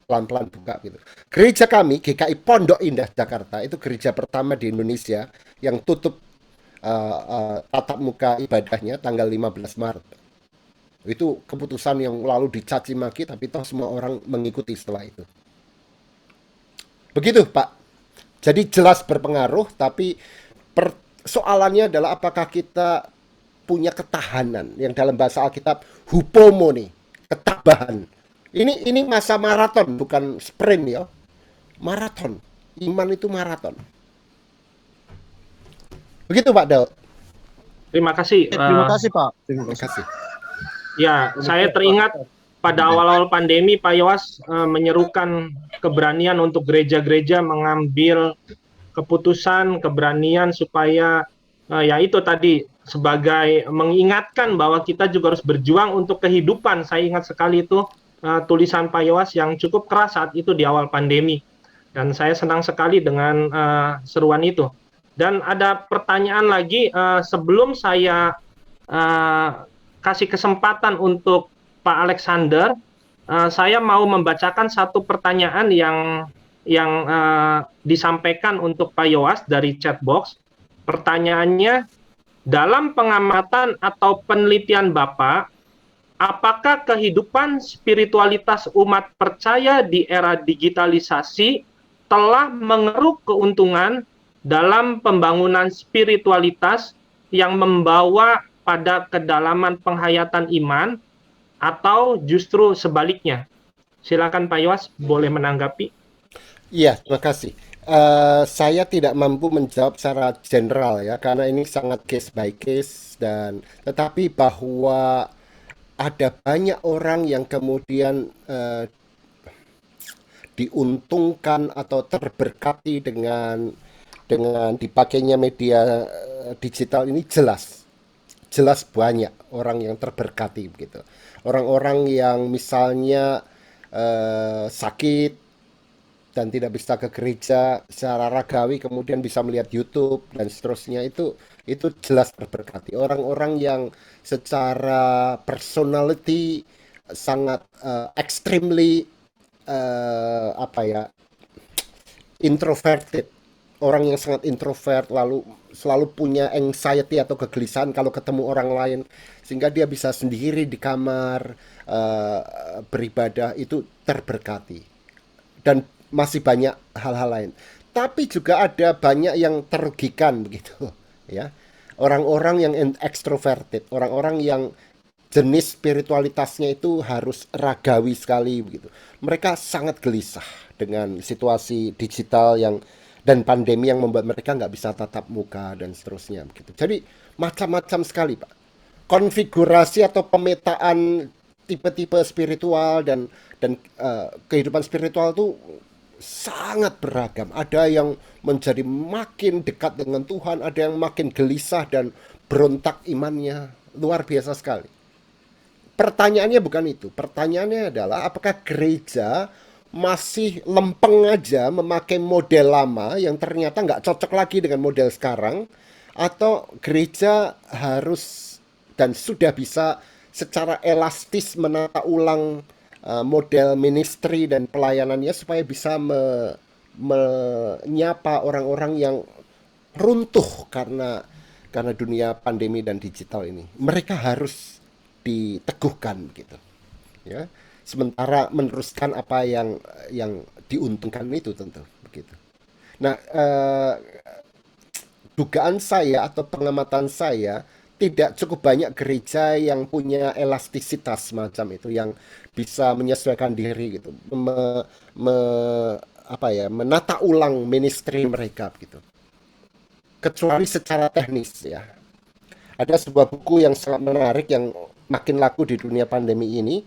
pelan-pelan buka gitu. Gereja kami, GKI Pondok Indah Jakarta, itu gereja pertama di Indonesia yang tutup tatap muka ibadahnya tanggal 15 Maret. Itu keputusan yang lalu dicaci maki, tapi toh semua orang mengikuti setelah itu. Begitu, Pak. Jadi jelas berpengaruh, tapi soalannya adalah apakah kita punya ketahanan yang dalam bahasa Alkitab hupomo nih, ketabahan. Ini masa maraton, bukan sprint ya. Maraton. Iman itu maraton. Begitu Pak Daud. Terima kasih. Terima kasih Pak. Terima kasih. Ya, saya teringat pada awal-awal pandemi Pak Yowas menyerukan keberanian untuk gereja-gereja mengambil keputusan, keberanian supaya ya itu tadi sebagai mengingatkan bahwa kita juga harus berjuang untuk kehidupan. Saya ingat sekali itu tulisan Pak Yowas yang cukup keras saat itu di awal pandemi. Dan saya senang sekali dengan seruan itu. Dan ada pertanyaan lagi sebelum saya kasih kesempatan untuk Pak Alexander, saya mau membacakan satu pertanyaan yang disampaikan untuk Pak Yowas dari chatbox. Pertanyaannya, dalam pengamatan atau penelitian Bapak, apakah kehidupan spiritualitas umat percaya di era digitalisasi telah mengeruk keuntungan dalam pembangunan spiritualitas yang membawa pada kedalaman penghayatan iman, atau justru sebaliknya? Silakan Pak Yowas, boleh menanggapi. Iya, terima kasih. Saya tidak mampu menjawab secara general ya, karena ini sangat case by case, dan tetapi bahwa ada banyak orang yang kemudian diuntungkan atau terberkati dengan dipakainya media digital ini, jelas banyak orang yang terberkati begitu. Orang-orang yang misalnya sakit dan tidak bisa ke gereja secara ragawi, kemudian bisa melihat YouTube dan seterusnya, itu jelas terberkati. Orang-orang yang secara personality sangat extremely introverted, orang yang sangat introvert, lalu selalu punya anxiety atau kegelisahan kalau ketemu orang lain, sehingga dia bisa sendiri di kamar beribadah, itu terberkati. Dan masih banyak hal-hal lain. Tapi juga ada banyak yang terugikan begitu ya. Orang-orang yang extroverted, orang-orang yang jenis spiritualitasnya itu harus ragawi sekali begitu. Mereka sangat gelisah dengan situasi digital dan pandemi yang membuat mereka nggak bisa tatap muka dan seterusnya begitu. Jadi macam-macam sekali Pak. Konfigurasi atau pemetaan tipe-tipe spiritual dan kehidupan spiritual itu sangat beragam. Ada yang menjadi makin dekat dengan Tuhan, ada yang makin gelisah dan berontak imannya. Luar biasa sekali. Pertanyaannya bukan itu. Pertanyaannya adalah apakah gereja masih lempeng aja memakai model lama yang ternyata nggak cocok lagi dengan model sekarang, atau gereja harus dan sudah bisa secara elastis menata ulang model ministry dan pelayanannya supaya bisa menyapa orang-orang yang runtuh karena dunia pandemi dan digital ini. Mereka harus diteguhkan gitu ya, sementara meneruskan apa yang diuntungkan itu tentu begitu. Nah, dugaan saya atau pengamatan saya tidak cukup banyak gereja yang punya elastisitas macam itu, yang bisa menyesuaikan diri gitu, apa ya, menata ulang ministry mereka gitu. Kecuali secara teknis ya. Ada sebuah buku yang sangat menarik yang makin laku di dunia pandemi ini,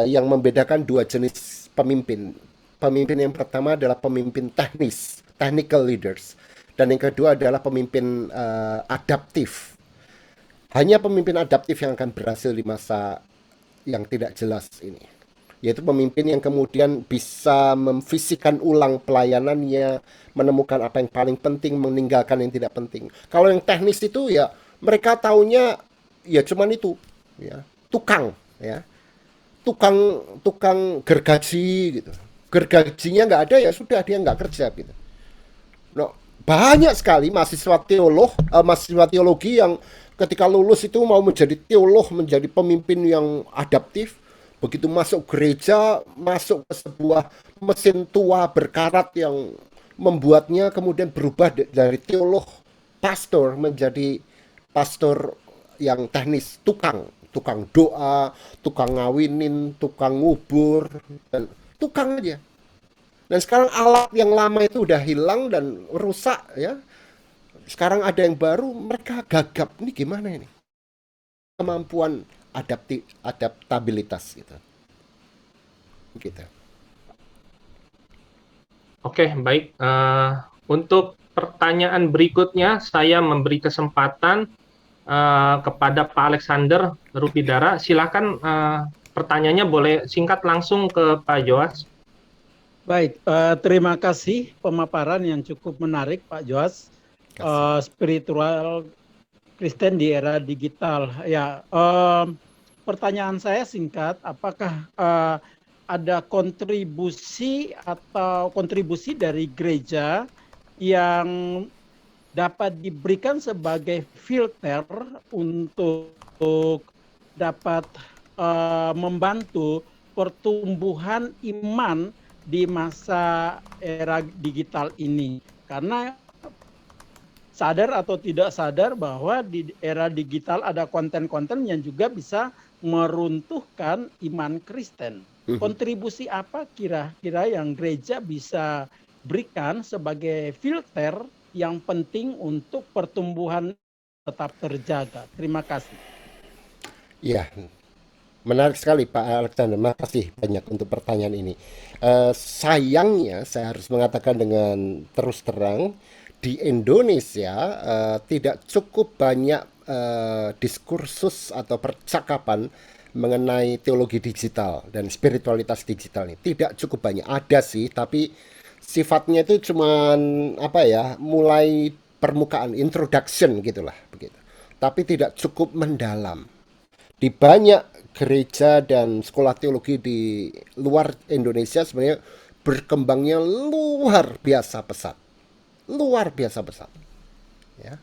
yang membedakan dua jenis pemimpin. Pemimpin yang pertama adalah pemimpin teknis, technical leaders, dan yang kedua adalah pemimpin adaptif. Hanya pemimpin adaptif yang akan berhasil di masa yang tidak jelas ini, yaitu pemimpin yang kemudian bisa memfisikan ulang pelayanannya, menemukan apa yang paling penting, meninggalkan yang tidak penting. Kalau yang teknis itu ya mereka taunya ya cuman itu, ya tukang, ya tukang tukang gergaji gitu. Gergajinya nggak ada ya sudah, dia nggak kerja gitu. No, banyak sekali mahasiswa teologi yang ketika lulus itu mau menjadi teolog, menjadi pemimpin yang adaptif. Begitu masuk gereja, masuk ke sebuah mesin tua berkarat yang membuatnya kemudian berubah dari teolog pastor menjadi pastor yang teknis, tukang doa, tukang ngawinin, tukang ngubur, dan tukang aja. Dan sekarang alat yang lama itu udah hilang dan rusak ya. Sekarang ada yang baru, mereka gagap. Ini gimana ini? Kemampuan adaptabilitas gitu. Gitu. Oke, baik. Untuk pertanyaan berikutnya, saya memberi kesempatan kepada Pak Alexander Rupidara. Silakan, pertanyaannya boleh singkat langsung ke Pak Joas. Baik, terima kasih pemaparan yang cukup menarik Pak Joas. Spiritual Kristen di era digital. Ya, pertanyaan saya singkat, apakah ada kontribusi dari gereja yang dapat diberikan sebagai filter untuk dapat membantu pertumbuhan iman di masa era digital ini? Karena sadar atau tidak sadar bahwa di era digital ada konten-konten yang juga bisa meruntuhkan iman Kristen. Kontribusi apa kira-kira yang gereja bisa berikan sebagai filter yang penting untuk pertumbuhan tetap terjaga? Terima kasih. Ya, menarik sekali Pak Alexander. Makasih banyak untuk pertanyaan ini. Sayangnya saya harus mengatakan dengan terus terang, di Indonesia tidak cukup banyak diskursus atau percakapan mengenai teologi digital dan spiritualitas digital ini. Tidak cukup banyak. Ada sih, tapi sifatnya itu cuman apa ya, mulai permukaan, introduction gitulah begitu. Tapi tidak cukup mendalam. Di banyak gereja dan sekolah teologi di luar Indonesia sebenarnya berkembangnya luar biasa pesat. Luar biasa pesat. Ya.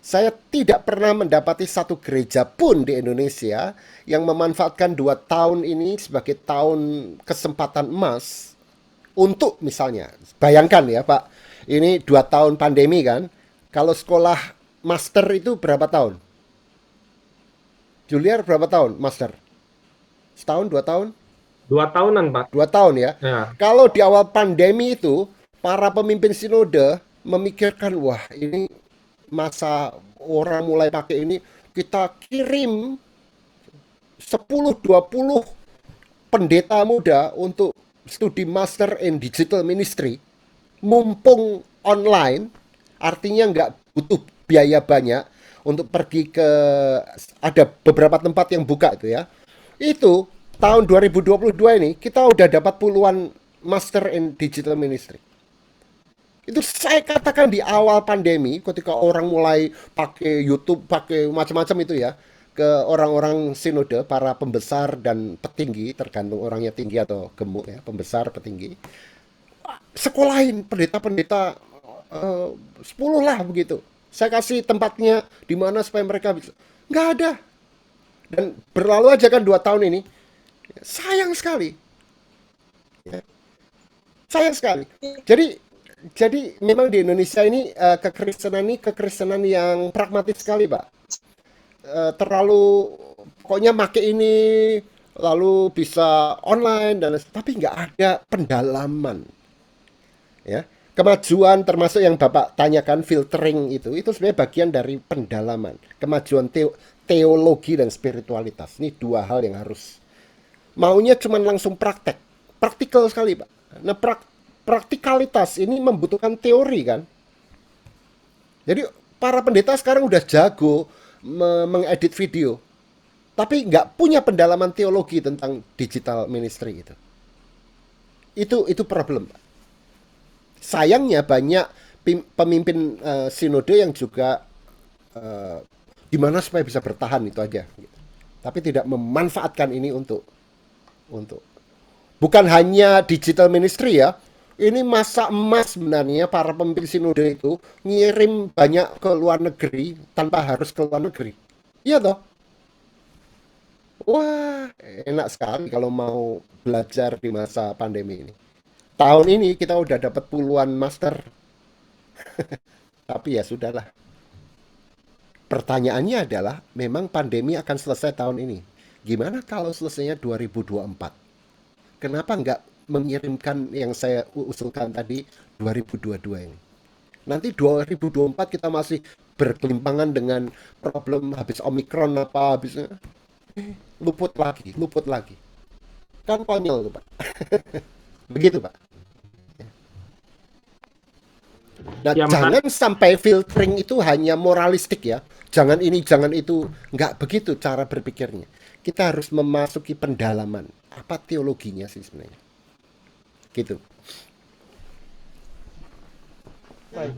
Saya tidak pernah mendapati satu gereja pun di Indonesia yang memanfaatkan 2 tahun ini sebagai tahun kesempatan emas untuk misalnya, bayangkan ya Pak, ini 2 tahun pandemi kan, kalau sekolah master itu berapa tahun? Juliar berapa tahun master? Setahun, 2 tahun? 2 tahunan, Pak. 2 tahun ya. Ya. Kalau di awal pandemi itu, para pemimpin sinode memikirkan, wah ini masa orang mulai pakai ini, kita kirim 10-20 pendeta muda untuk studi master in digital ministry, mumpung online, artinya nggak butuh biaya banyak untuk pergi ke, ada beberapa tempat yang buka itu ya. Itu tahun 2022 ini kita udah dapat puluhan master in digital ministry. Itu saya katakan di awal pandemi, ketika orang mulai pakai YouTube, pakai macam-macam itu ya, ke orang-orang sinode, para pembesar dan petinggi, tergantung orangnya tinggi atau gemuk ya, pembesar, petinggi, sekolahin pendeta-pendeta 10 lah begitu. Saya kasih tempatnya di mana supaya mereka bisa. Nggak ada. Dan berlalu aja kan 2 tahun ini. Sayang sekali. Ya. Sayang sekali. Jadi Jadi memang di Indonesia ini kekristenan yang pragmatis sekali, Pak. Terlalu pokoknya make ini lalu bisa online tapi nggak ada pendalaman, ya. Kemajuan termasuk yang Bapak tanyakan filtering itu sebenarnya bagian dari pendalaman. Kemajuan teologi dan spiritualitas. Ini dua hal yang harus maunya cuman langsung praktikal sekali, Pak. Nah, praktikalitas ini membutuhkan teori kan. Jadi para pendeta sekarang udah jago mengedit video, tapi nggak punya pendalaman teologi tentang digital ministry itu. Itu problem, Pak. Sayangnya banyak pemimpin sinode yang juga gimana supaya bisa bertahan itu aja, gitu. Tapi tidak memanfaatkan ini untuk bukan hanya digital ministry ya. Ini masa emas sebenarnya para pemimpin sinode itu ngirim banyak ke luar negeri tanpa harus ke luar negeri. Iya toh? Wah, enak sekali kalau mau belajar di masa pandemi ini. Tahun ini kita udah dapat puluhan master, tapi ya sudahlah. Pertanyaannya adalah, memang pandemi akan selesai tahun ini. Gimana kalau selesainya 2024? Kenapa nggak mengirimkan yang saya usulkan tadi 2022 ini? Nanti 2024 kita masih berkelimpangan dengan problem habis Omikron apa habisnya luput lagi. Kan konyol tuh, Pak. Begitu, Pak. Nah, Yang jangan sampai filtering itu hanya moralistik ya. Jangan ini, jangan itu. Nggak begitu cara berpikirnya. Kita harus memasuki pendalaman. Apa teologinya sih sebenarnya? Gitu.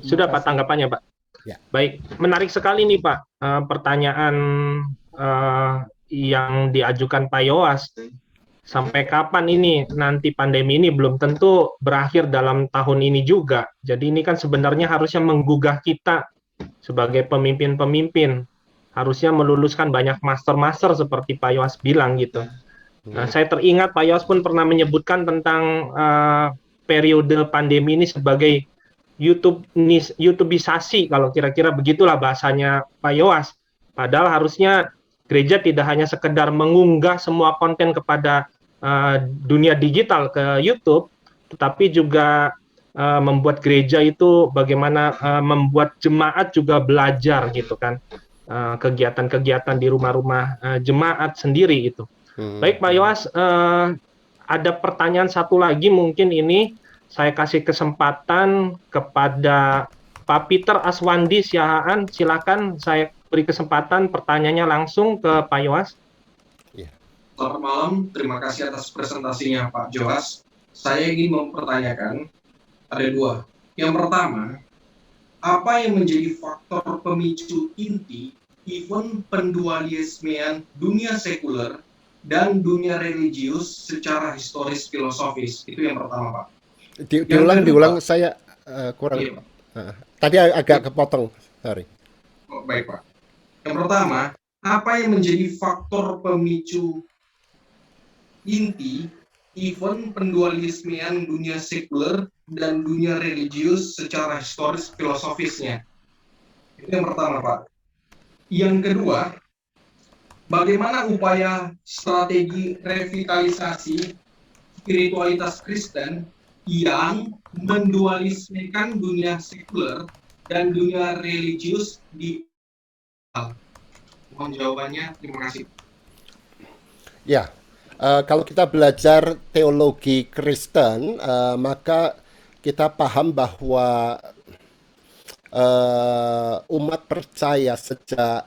Sudah Pak tanggapannya Pak. Ya. Baik, menarik sekali nih Pak pertanyaan yang diajukan Pak Yoas. Sampai kapan ini nanti pandemi ini belum tentu berakhir dalam tahun ini juga. Jadi ini kan sebenarnya harusnya menggugah kita sebagai pemimpin-pemimpin. Harusnya meluluskan banyak master-master seperti Pak Yoas bilang gitu. Nah, saya teringat Pak Yoas pun pernah menyebutkan tentang periode pandemi ini sebagai YouTubeisasi, kalau kira-kira begitulah bahasanya Pak Yoas. Padahal harusnya gereja tidak hanya sekedar mengunggah semua konten kepada dunia digital ke YouTube, tetapi juga membuat gereja itu bagaimana membuat jemaat juga belajar gitu kan, kegiatan-kegiatan di rumah-rumah jemaat sendiri itu. Baik Pak Yoas, ada pertanyaan satu lagi mungkin ini saya kasih kesempatan kepada Pak Peter Aswandi Siahaan, silakan saya beri kesempatan pertanyaannya langsung ke Pak Yoas. Selamat malam, terima kasih atas presentasinya Pak Joas. Saya ingin mempertanyakan, ada dua. Yang pertama, apa yang menjadi faktor pemicu inti event pendualismean dunia sekuler dan dunia religius secara historis filosofis? Itu yang pertama, Pak. Diulang saya kurang. Iya, Pak. Tadi agak kepotong, sorry. Oh, baik, Pak. Yang pertama, apa yang menjadi faktor pemicu inti event pendualismean dunia sekuler dan dunia religius secara historis filosofisnya? Itu yang pertama, Pak. Yang kedua, bagaimana upaya strategi revitalisasi spiritualitas Kristen yang mendualismekan dunia sekuler dan dunia religius di mohon jawabannya, terima kasih. Ya, kalau kita belajar teologi Kristen, maka kita paham bahwa umat percaya sejak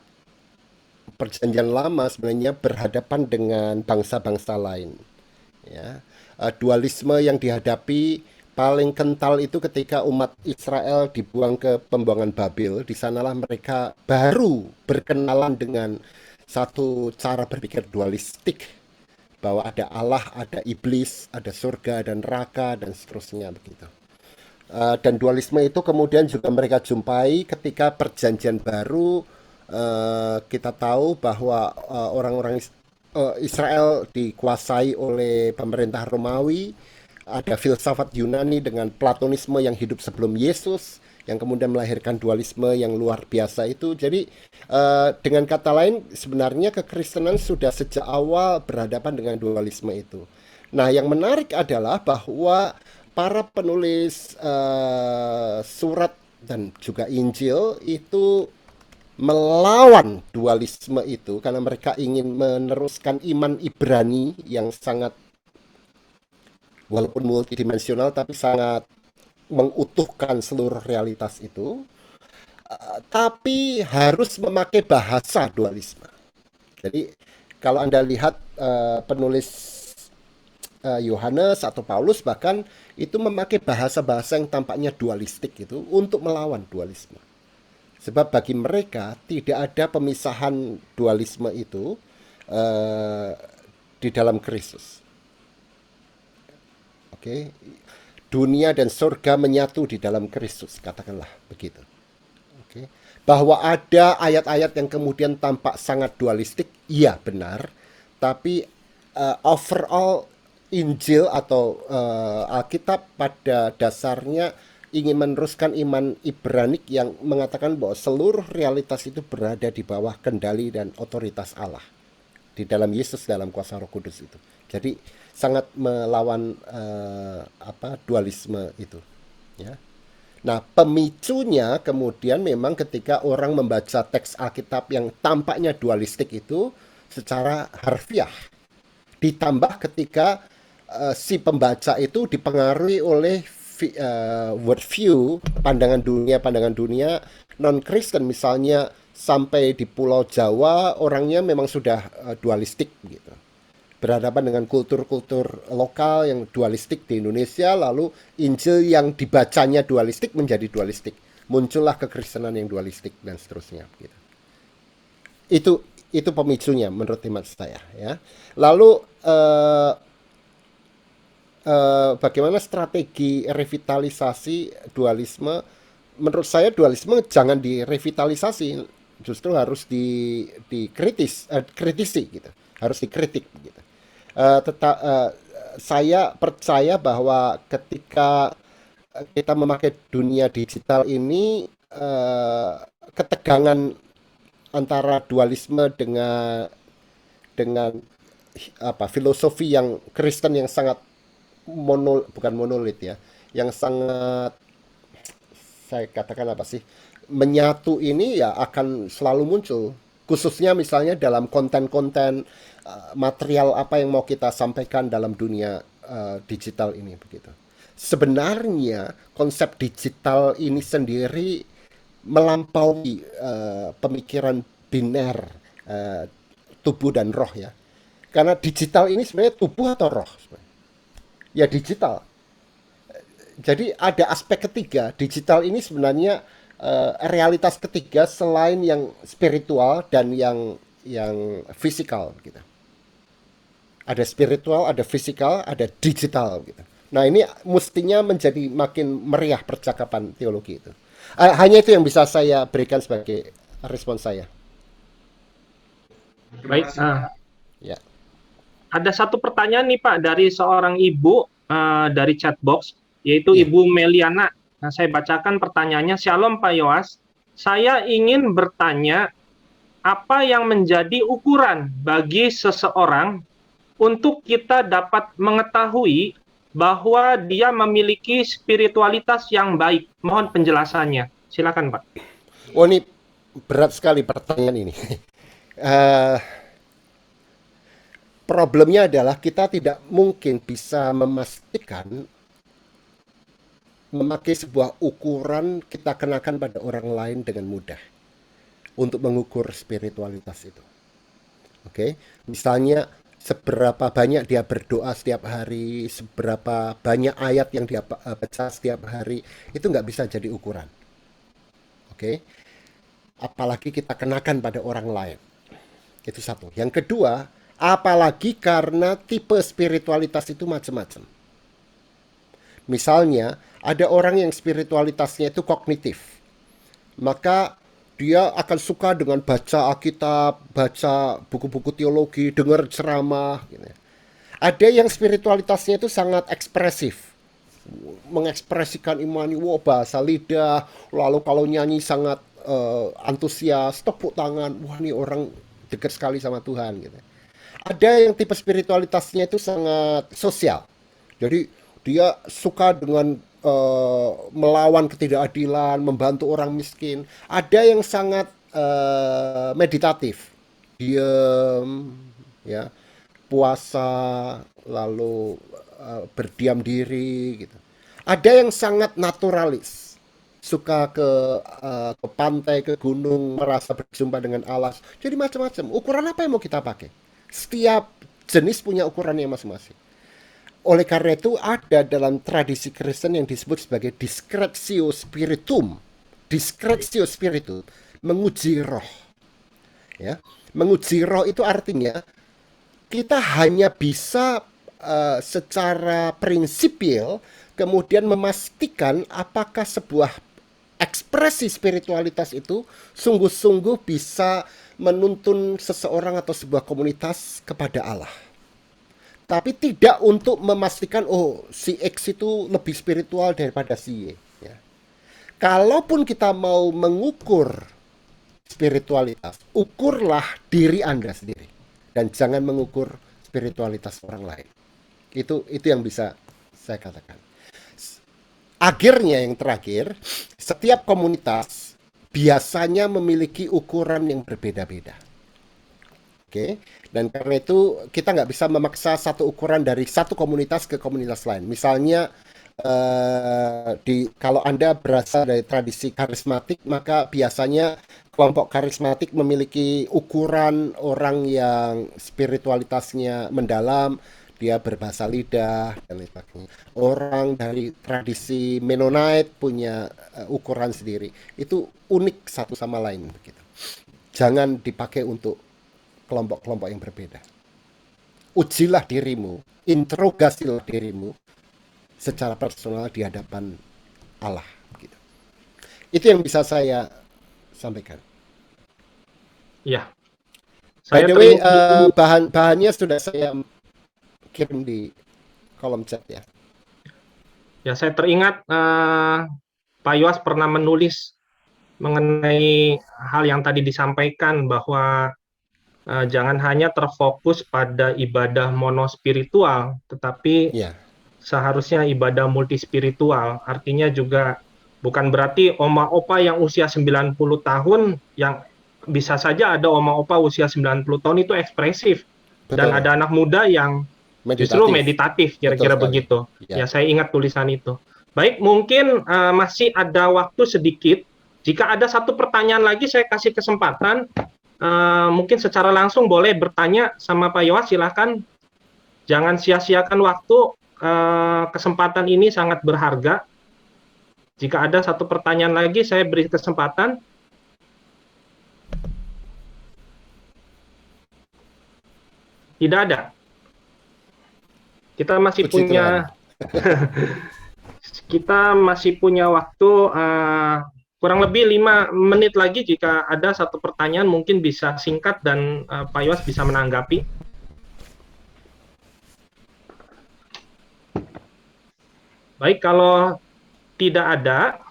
Perjanjian Lama sebenarnya berhadapan dengan bangsa-bangsa lain. Ya, dualisme yang dihadapi paling kental itu ketika umat Israel dibuang ke pembuangan Babel. Di sanalah mereka baru berkenalan dengan satu cara berpikir dualistik, bahwa ada Allah, ada iblis, ada surga dan neraka dan seterusnya begitu. Dan dualisme itu kemudian juga mereka jumpai ketika Perjanjian Baru. Kita tahu bahwa orang-orang Israel dikuasai oleh pemerintah Romawi, ada filsafat Yunani dengan Platonisme yang hidup sebelum Yesus, yang kemudian melahirkan dualisme yang luar biasa itu. Jadi dengan kata lain, sebenarnya kekristenan sudah sejak awal berhadapan dengan dualisme itu. Nah, yang menarik adalah bahwa para penulis surat dan juga Injil itu melawan dualisme itu karena mereka ingin meneruskan iman Ibrani yang sangat, walaupun multidimensional, tapi sangat mengutuhkan seluruh realitas itu, tapi harus memakai bahasa dualisme. Jadi kalau Anda lihat penulis Yohanes atau Paulus bahkan itu memakai bahasa-bahasa yang tampaknya dualistik itu untuk melawan dualisme. Sebab bagi mereka tidak ada pemisahan dualisme itu di dalam Kristus. Oke, dunia dan surga menyatu di dalam Kristus, katakanlah begitu. Oke, bahwa ada ayat-ayat yang kemudian tampak sangat dualistik, iya benar, tapi overall Injil atau Alkitab pada dasarnya ingin meneruskan iman Ibranik yang mengatakan bahwa seluruh realitas itu berada di bawah kendali dan otoritas Allah di dalam Yesus, dalam kuasa Roh Kudus itu. Jadi sangat melawan dualisme itu, ya. Nah, pemicunya kemudian memang ketika orang membaca teks Alkitab yang tampaknya dualistik itu secara harfiah, ditambah ketika si pembaca itu dipengaruhi oleh worldview, pandangan dunia non-Kristen. Misalnya sampai di Pulau Jawa orangnya memang sudah dualistik gitu, berhadapan dengan kultur-kultur lokal yang dualistik di Indonesia, lalu Injil yang dibacanya dualistik menjadi dualistik, muncullah kekristenan yang dualistik dan seterusnya gitu. Itu pemicunya menurut hemat saya, ya. Lalu bagaimana strategi revitalisasi dualisme? Menurut saya dualisme jangan direvitalisasi, justru harus kritisi gitu, harus dikritik gitu. Saya percaya bahwa ketika kita memakai dunia digital ini, ketegangan antara dualisme dengan filosofi yang Kristen yang sangat bukan monolit ya, yang sangat, saya katakan menyatu ini ya akan selalu muncul, khususnya misalnya dalam konten-konten material apa yang mau kita sampaikan dalam dunia digital ini begitu. Sebenarnya konsep digital ini sendiri melampaui pemikiran biner tubuh dan roh ya. Karena digital ini sebenarnya tubuh atau roh? Ya digital. Jadi ada aspek ketiga. Digital ini sebenarnya realitas ketiga selain yang spiritual dan yang fisikal gitu. Ada spiritual, ada fisikal, ada digital gitu. Nah, ini mestinya menjadi makin meriah percakapan teologi itu. Hanya itu yang bisa saya berikan sebagai respons saya. Baik. Ya. Ada satu pertanyaan nih Pak dari seorang ibu dari chatbox, yaitu Ya. Ibu Meliana. Nah, saya bacakan pertanyaannya. Shalom Pak Yoas, saya ingin bertanya apa yang menjadi ukuran bagi seseorang untuk kita dapat mengetahui bahwa dia memiliki spiritualitas yang baik. Mohon penjelasannya. Silakan Pak. Oh, ini berat sekali pertanyaan ini. Problemnya adalah kita tidak mungkin bisa memastikan memakai sebuah ukuran kita kenakan pada orang lain dengan mudah untuk mengukur spiritualitas itu. Oke, misalnya seberapa banyak dia berdoa setiap hari, seberapa banyak ayat yang dia baca setiap hari, itu nggak bisa jadi ukuran. Oke, apalagi kita kenakan pada orang lain. Itu satu. Yang kedua, apalagi karena tipe spiritualitas itu macam-macam. Misalnya, ada orang yang spiritualitasnya itu kognitif. Maka dia akan suka dengan baca Alkitab, baca buku-buku teologi, dengar ceramah gitu. Ada yang spiritualitasnya itu sangat ekspresif, mengekspresikan imani, wow, bahasa lidah, lalu kalau nyanyi sangat antusias, tepuk tangan, wah ini orang dekat sekali sama Tuhan gitu. Ada yang tipe spiritualitasnya itu sangat sosial, jadi dia suka dengan melawan ketidakadilan, membantu orang miskin. Ada yang sangat meditatif, diam, ya, puasa, lalu berdiam diri gitu. Ada yang sangat naturalis, suka ke pantai, ke gunung, merasa berjumpa dengan Allah. Jadi macam-macam. Ukuran apa yang mau kita pakai? Setiap jenis punya ukurannya masing-masing. Oleh karena itu ada dalam tradisi Kristen yang disebut sebagai discretio spiritum. Discretio spiritum, menguji roh. Ya, menguji roh itu artinya kita hanya bisa secara prinsipil kemudian memastikan apakah sebuah ekspresi spiritualitas itu sungguh-sungguh bisa menuntun seseorang atau sebuah komunitas kepada Allah. Tapi tidak untuk memastikan oh si X itu lebih spiritual daripada si Y. Ya. Kalaupun kita mau mengukur spiritualitas, ukurlah diri Anda sendiri dan jangan mengukur spiritualitas orang lain. Itu yang bisa saya katakan. Akhirnya yang terakhir, setiap komunitas biasanya memiliki ukuran yang berbeda-beda. Oke, dan karena itu kita nggak bisa memaksa satu ukuran dari satu komunitas ke komunitas lain. Misalnya kalau Anda berasal dari tradisi karismatik, maka biasanya kelompok karismatik memiliki ukuran orang yang spiritualitasnya mendalam, dia berbahasa lidah dan lain sebagainya. Orang dari tradisi Mennonite punya ukuran sendiri. Itu unik satu sama lain begitu. Jangan dipakai untuk kelompok-kelompok yang berbeda. Ujilah dirimu, interogasilah dirimu secara personal di hadapan Allah. Gitu. Itu yang bisa saya sampaikan. Ya. By Saya the way, teringat bahannya sudah saya kirim di kolom chat ya. ya saya teringat Pak Yoas pernah menulis mengenai hal yang tadi disampaikan bahwa jangan hanya terfokus pada ibadah monospiritual, tetapi Ya, seharusnya ibadah multispiritual. Artinya juga bukan berarti oma opa yang usia 90 tahun, yang bisa saja ada oma opa usia 90 tahun itu ekspresif. Dan betul. ada anak muda yang justru meditatif, kira-kira Betul sekali. begitu. Ya. Ya, saya ingat tulisan itu. Baik, mungkin masih ada waktu sedikit. Jika ada satu pertanyaan lagi, saya kasih kesempatan. Mungkin secara langsung boleh bertanya sama Pak Yoas, silakan. Jangan sia-siakan waktu, kesempatan ini sangat berharga. Jika ada satu pertanyaan lagi, saya beri kesempatan. Tidak ada. Kita masih Puji punya kita masih punya waktu kurang lebih 5 menit lagi. Jika ada satu pertanyaan mungkin bisa singkat dan Pak Yoas bisa menanggapi. Baik, kalau tidak ada.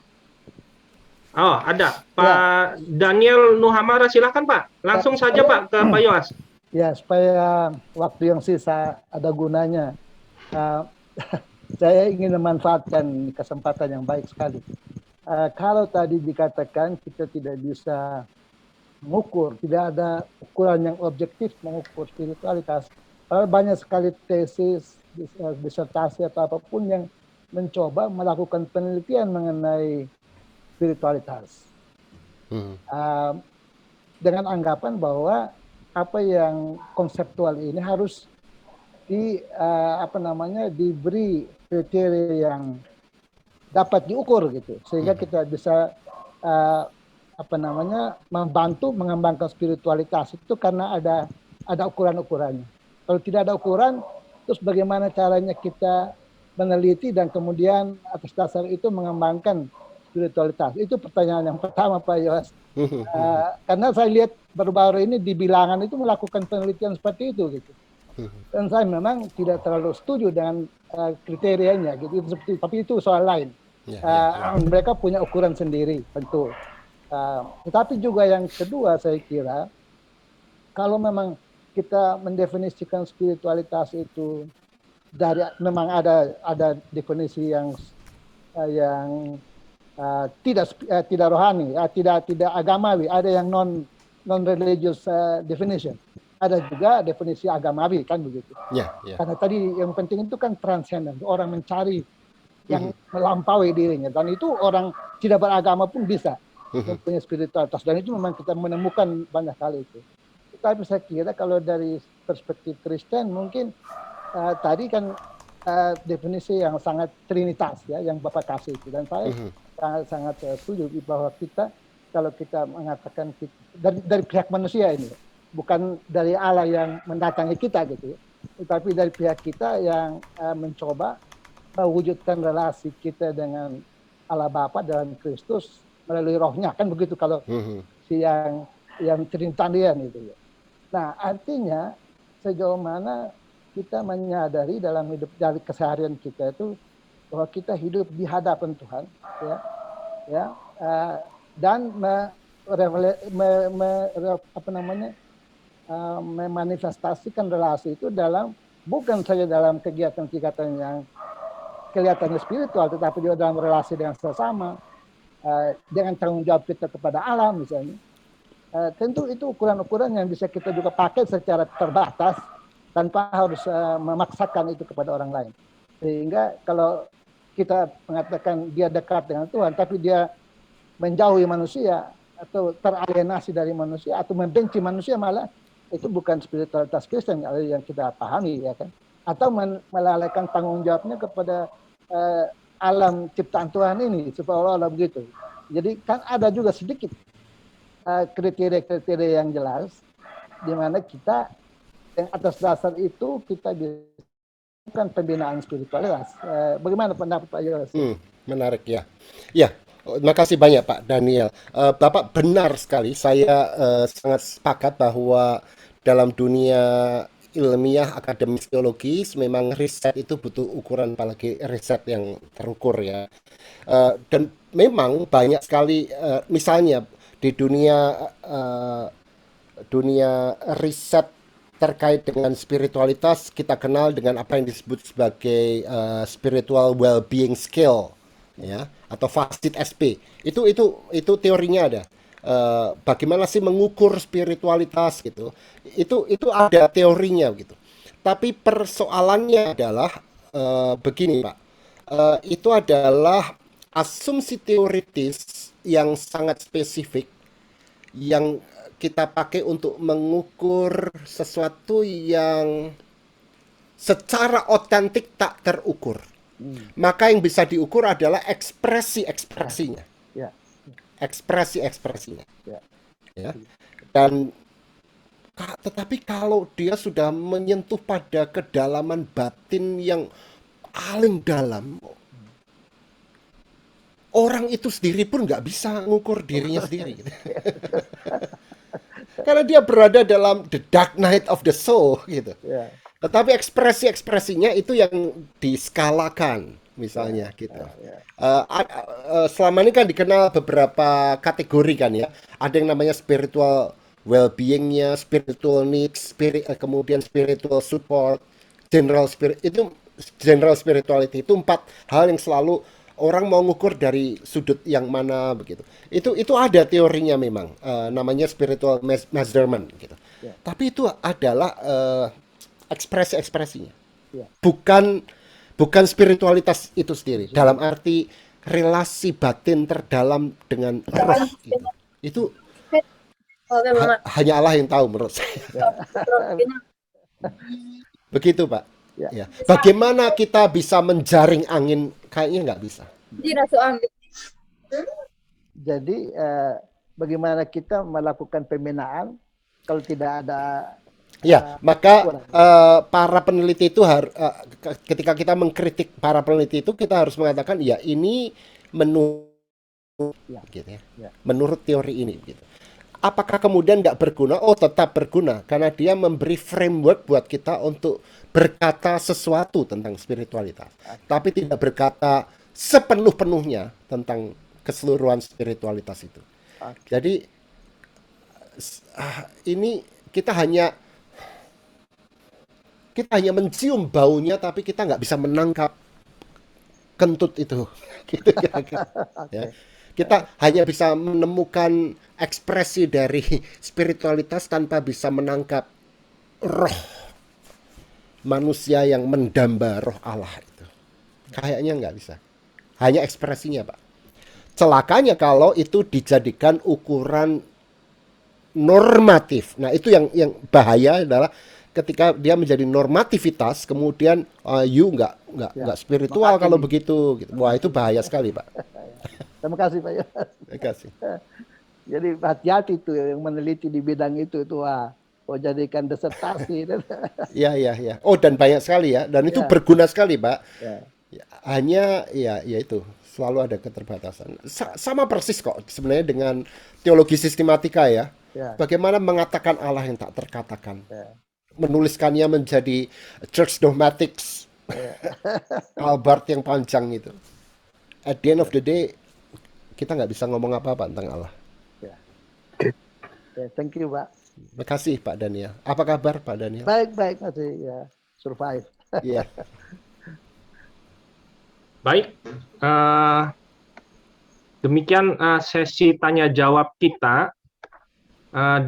Oh, ada. Pak Daniel Nuhamara, silakan Pak. Langsung saja Pak ke Pak Yoas. Ya, supaya waktu yang sisa ada gunanya. Saya ingin memanfaatkan kesempatan yang baik sekali. Kalau tadi dikatakan kita tidak bisa mengukur, tidak ada ukuran yang objektif mengukur spiritualitas. Banyak sekali tesis, disertasi atau apapun yang mencoba melakukan penelitian mengenai spiritualitas. Dengan anggapan bahwa apa yang konseptual ini harus diberi kriteria yang dapat diukur gitu, sehingga kita bisa membantu mengembangkan spiritualitas itu karena ada ukuran-ukurannya. Kalau tidak ada ukuran, terus bagaimana caranya kita meneliti dan kemudian atas dasar itu mengembangkan spiritualitas? Itu pertanyaan yang pertama Pak Yoas. Karena saya lihat baru-baru ini di Bilangan itu melakukan penelitian seperti itu gitu. Dan saya memang tidak terlalu setuju dengan kriterianya gitu. Tapi itu soal lain. Ya, ya, ya. Mereka punya ukuran sendiri tentu. Tetapi juga yang kedua saya kira kalau memang kita mendefinisikan spiritualitas itu dari memang ada definisi yang tidak rohani, tidak agamawi, ada yang non religious definition, ada juga definisi agamawi kan begitu. Ya, ya. Karena tadi yang penting itu kan transenden, orang mencari yang melampaui dirinya, dan itu orang tidak beragama pun bisa mempunyai spiritualitas, dan itu memang kita menemukan banyak kali itu. Tapi saya kira kalau dari perspektif Kristen mungkin tadi kan definisi yang sangat trinitas ya yang Bapak kasih itu, dan saya sangat setuju bahwa kita kalau kita mengatakan dari pihak manusia ini, bukan dari Allah yang mendatangi kita gitu, tetapi dari pihak kita yang mencoba mewujudkan relasi kita dengan Allah Bapa dalam Kristus melalui Rohnya, kan begitu kalau si yang trinitarian itu ya. Nah, artinya sejauh mana kita menyadari dalam hidup dari keseharian kita itu bahwa kita hidup di hadapan Tuhan, dan memanifestasikan relasi itu dalam bukan saja dalam kegiatan-kegiatan yang kelihatannya spiritual, tetapi juga dalam relasi dengan sesama, dengan tanggung jawab kita kepada Allah misalnya. Tentu itu ukuran-ukuran yang bisa kita juga pakai secara terbatas tanpa harus memaksakan itu kepada orang lain. Sehingga kalau kita mengatakan dia dekat dengan Tuhan, tapi dia menjauhi manusia atau teralienasi dari manusia atau membenci manusia, malah itu bukan spiritualitas Kristen yang kita pahami ya kan. Atau melalaikan tanggung jawabnya kepada alam ciptaan Tuhan ini, seolah-olah begitu. Jadi kan ada juga sedikit kriteria-kriteria yang jelas di mana kita yang atas dasar itu kita bukan pembinaan spiritualitas. Bagaimana pendapat Pak Yoris? Menarik ya. Ya, makasih banyak Pak Daniel. Bapak benar sekali. Saya sangat sepakat bahwa dalam dunia ilmiah akademis teologis memang riset itu butuh ukuran, apalagi riset yang terukur ya. Dan memang banyak sekali misalnya di dunia riset terkait dengan spiritualitas kita kenal dengan apa yang disebut sebagai spiritual well-being scale ya, atau FAST SP. Itu teorinya ada. Bagaimana sih mengukur spiritualitas gitu. Itu ada teorinya gitu. Tapi persoalannya adalah begini Pak. Itu adalah asumsi teoritis yang sangat spesifik yang kita pakai untuk mengukur sesuatu yang secara otentik tak terukur. Maka yang bisa diukur adalah ekspresi-ekspresinya. Ya. Ekspresi-ekspresinya. Ya. Dan tetapi kalau dia sudah menyentuh pada kedalaman batin yang paling dalam, orang itu sendiri pun nggak bisa mengukur dirinya sendiri. Karena dia berada dalam the dark night of the soul gitu. Ya. Tetapi ekspresi-ekspresinya itu yang diskalakan misalnya gitu. Selama ini kan dikenal beberapa kategori kan ya. Ada yang namanya spiritual well-being-nya, spiritual needs, kemudian spiritual support, general spirituality. Itu 4 hal yang selalu orang mau ngukur dari sudut yang mana begitu. Itu ada teorinya memang, namanya spiritual measurement gitu. Tapi itu adalah ekspresi-ekspresinya. Bukan spiritualitas itu sendiri. Dalam arti relasi batin terdalam dengan roh gitu. Itu hanya Allah yang tahu menurut saya. Begitu Pak. Ya. Bagaimana kita bisa menjaring angin? Kayaknya nggak bisa. Jadi bagaimana kita melakukan pembinaan kalau tidak ada maka para peneliti itu ketika kita mengkritik para peneliti itu kita harus mengatakan ya ini menurut gitu ya. Menurut teori ini gitu. apakah kemudian nggak berguna? Oh, tetap berguna karena dia memberi framework buat kita untuk berkata sesuatu tentang spiritualitas, tapi tidak berkata sepenuh-penuhnya tentang keseluruhan spiritualitas itu. Oke. Jadi ini kita hanya mencium baunya, tapi kita nggak bisa menangkap kentut itu. Gitu kira-kira, ya. Oke. Kita hanya bisa menemukan ekspresi dari spiritualitas tanpa bisa menangkap roh manusia yang mendamba roh Allah itu. Kayaknya nggak bisa. Hanya ekspresinya, Pak. Celakanya kalau itu dijadikan ukuran normatif. Nah, itu yang bahaya adalah ketika dia menjadi normativitas, kemudian you Ya, nggak spiritual kalau menghakimi. begitu. Gitu. Wah, itu bahaya sekali, Pak. Terima kasih Pak Yos. Terima kasih. Jadi hati-hati tuh yang meneliti di bidang itu tuh, wah, mau jadikan disertasi. Ya. Oh, dan banyak sekali ya. Dan itu Ya, berguna sekali, Pak. ya, Ya, hanya ya itu selalu ada keterbatasan. Sama persis kok sebenarnya dengan teologi sistematika ya. ya, Bagaimana mengatakan Allah yang tak terkatakan. ya, Menuliskannya menjadi church dogmatics. ya. Albert yang panjang itu. At the end of the day, kita nggak bisa ngomong apa-apa tentang Allah. Ya. Oke, thank you Pak. Terima kasih Pak Daniel. Apa kabar Pak Daniel? Baik, masih ya survive. Iya. Baik, demikian sesi tanya jawab kita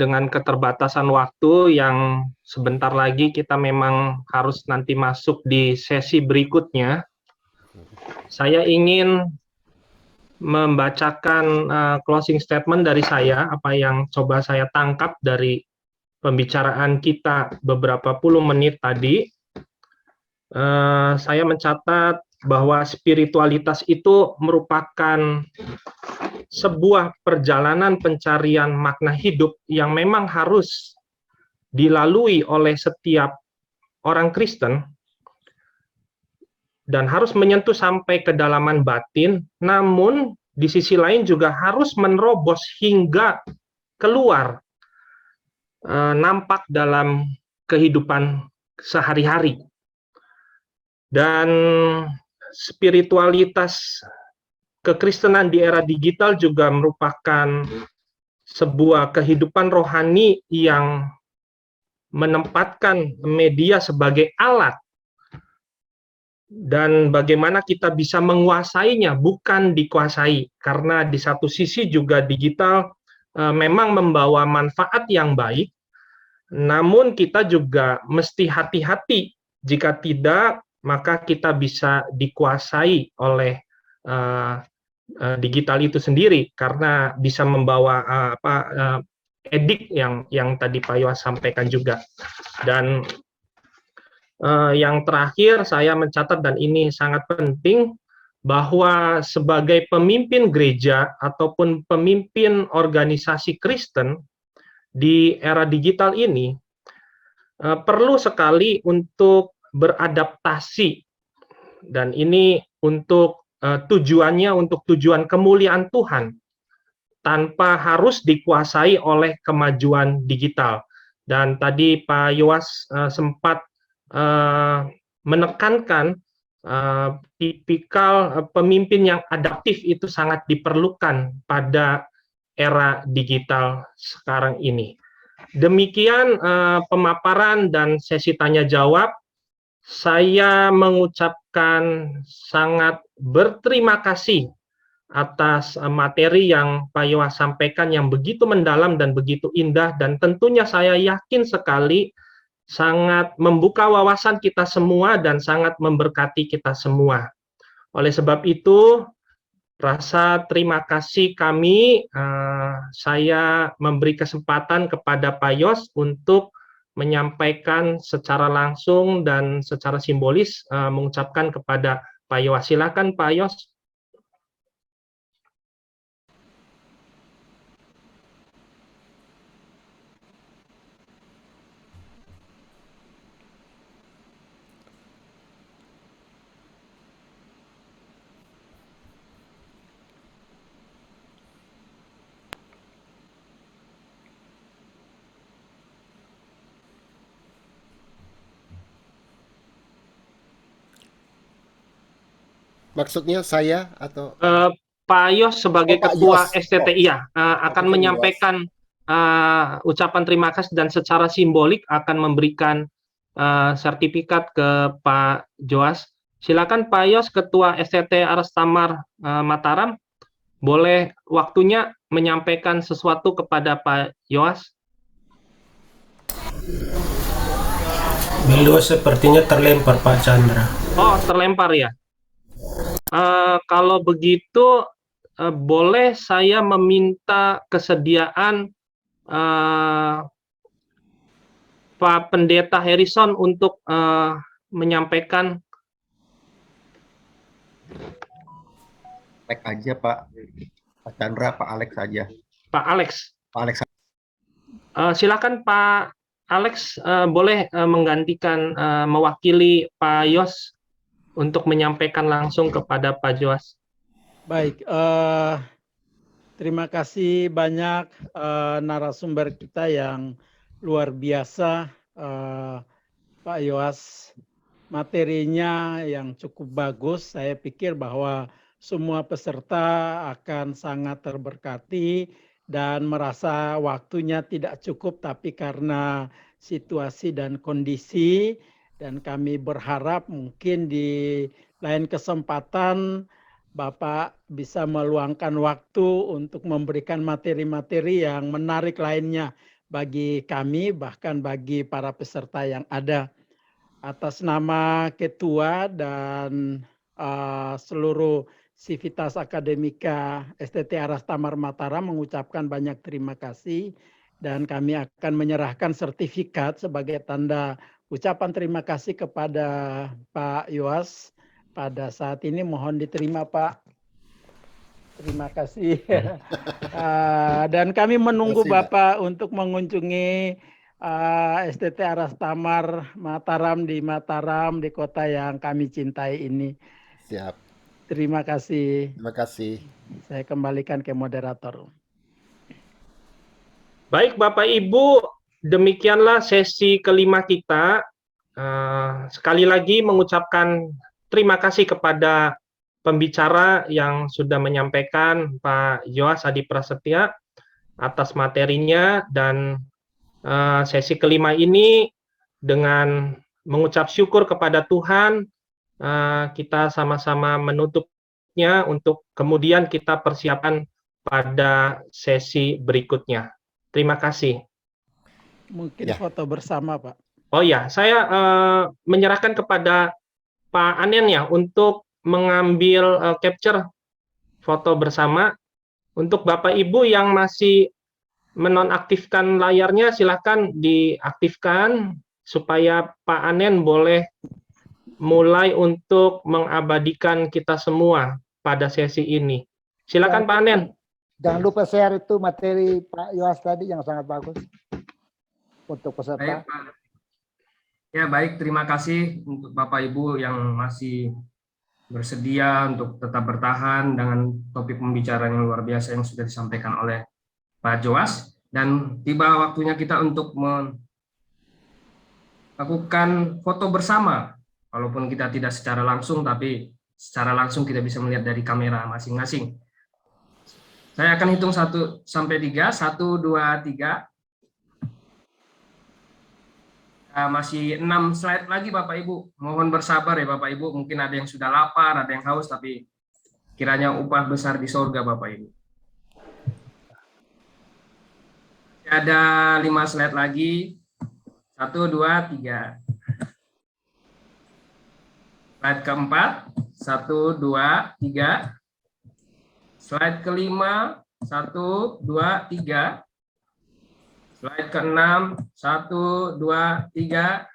dengan keterbatasan waktu yang sebentar lagi kita memang harus nanti masuk di sesi berikutnya. Saya ingin membacakan closing statement dari saya, apa yang coba saya tangkap dari pembicaraan kita beberapa puluh menit tadi. Saya mencatat bahwa spiritualitas itu merupakan sebuah perjalanan pencarian makna hidup yang memang harus dilalui oleh setiap orang Kristen dan harus menyentuh sampai kedalaman batin, namun di sisi lain juga harus menerobos hingga keluar, nampak dalam kehidupan sehari-hari. Dan spiritualitas kekristenan di era digital juga merupakan sebuah kehidupan rohani yang menempatkan media sebagai alat dan bagaimana kita bisa menguasainya, bukan dikuasai. Karena di satu sisi juga digital memang membawa manfaat yang baik, namun kita juga mesti hati-hati. Jika tidak, maka kita bisa dikuasai oleh digital itu sendiri karena bisa membawa edik yang tadi Pak Yowas sampaikan juga. Dan yang terakhir saya mencatat, dan ini sangat penting, bahwa sebagai pemimpin gereja ataupun pemimpin organisasi Kristen di era digital ini perlu sekali untuk beradaptasi, dan ini untuk tujuannya untuk tujuan kemuliaan Tuhan tanpa harus dikuasai oleh kemajuan digital. Dan tadi Pak Yowas sempat menekankan tipikal pemimpin yang adaptif itu sangat diperlukan pada era digital sekarang ini. Demikian pemaparan dan sesi tanya jawab. Saya mengucapkan sangat berterima kasih atas materi yang Pak Yowas sampaikan yang begitu mendalam dan begitu indah, dan tentunya saya yakin sekali sangat membuka wawasan kita semua dan sangat memberkati kita semua. Oleh sebab itu, rasa terima kasih kami, saya memberi kesempatan kepada Pak Yos untuk menyampaikan secara langsung dan secara simbolis mengucapkan kepada Pak Yos. Silakan Pak Yos. Maksudnya saya atau Pak Yos sebagai Pak Ketua Yos? STTI ya, akan Yos. menyampaikan ucapan terima kasih dan secara simbolik akan memberikan sertifikat ke Pak Joas. Silakan Pak Yos, Ketua STT Aras-Tamar Mataram, boleh waktunya menyampaikan sesuatu kepada Pak Yoas. Beliau sepertinya terlempar Pak Chandra. Oh, terlempar ya. Kalau begitu, boleh saya meminta kesediaan Pak Pendeta Harrison untuk menyampaikan. Alex aja Pak Chandra, Pak Alex aja. Pak Alex. Pak Alex. Silakan Pak Alex, boleh menggantikan mewakili Pak Yos untuk menyampaikan langsung kepada Pak Joas. Baik, terima kasih banyak narasumber kita yang luar biasa, Pak Yoas. Materinya yang cukup bagus. Saya pikir bahwa semua peserta akan sangat terberkati dan merasa waktunya tidak cukup, tapi karena situasi dan kondisi, dan kami berharap mungkin di lain kesempatan Bapak bisa meluangkan waktu untuk memberikan materi-materi yang menarik lainnya bagi kami, bahkan bagi para peserta yang ada. Atas nama Ketua dan seluruh Sivitas Akademika STT Aras-Tamar Mataram mengucapkan banyak terima kasih, dan kami akan menyerahkan sertifikat sebagai tanda ucapan terima kasih kepada Pak Yoas. Pada saat ini mohon diterima Pak. Terima kasih. Dan kami menunggu Bapak untuk mengunjungi STT Aras-Tamar Mataram di kota yang kami cintai ini. Siap. Terima kasih. Terima kasih. Saya kembalikan ke moderator. Baik Bapak Ibu, demikianlah sesi kelima kita. Sekali lagi mengucapkan terima kasih kepada pembicara yang sudah menyampaikan, Pak Yoas Adi Prasetya, atas materinya, dan sesi kelima ini dengan mengucap syukur kepada Tuhan, kita sama-sama menutupnya untuk kemudian kita persiapan pada sesi berikutnya. Terima kasih. Mungkin foto bersama Pak. Oh ya, saya menyerahkan kepada Pak Anen ya untuk mengambil capture foto bersama. Untuk Bapak Ibu yang masih menonaktifkan layarnya, silakan diaktifkan supaya Pak Anen boleh mulai untuk mengabadikan kita semua pada sesi ini. Silakan Pak Anen. Jangan lupa share itu materi Pak Yoas tadi yang sangat bagus untuk peserta. Baik, Pak. Ya baik, terima kasih untuk Bapak Ibu yang masih bersedia untuk tetap bertahan dengan topik pembicaraan yang luar biasa yang sudah disampaikan oleh Pak Joas. Dan tiba waktunya kita untuk melakukan foto bersama, walaupun kita tidak secara langsung, tapi secara langsung kita bisa melihat dari kamera masing-masing. Saya akan hitung 1 sampai 3, 1, 2, 3. Masih 6 slide lagi Bapak Ibu. Mohon bersabar ya Bapak Ibu. Mungkin ada yang sudah lapar, ada yang haus, tapi kiranya upah besar di surga Bapak Ibu. Ada 5 slide lagi. 1, 2, 3. Slide keempat. 1, 2, 3. Slide kelima. 1, 2, 3. Slide ke-6, 1, 2, 3.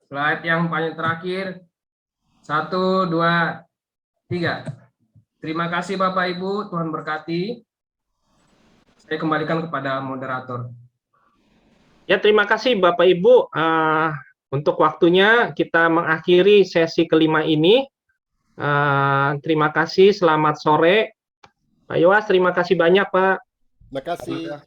Slide yang paling terakhir, 1, 2, 3. Terima kasih Bapak Ibu, Tuhan berkati. Saya kembalikan kepada moderator. Ya, terima kasih Bapak Ibu. Untuk waktunya kita mengakhiri sesi kelima ini. Terima kasih, selamat sore. Pak Yoas, terima kasih banyak Pak. Terima kasih.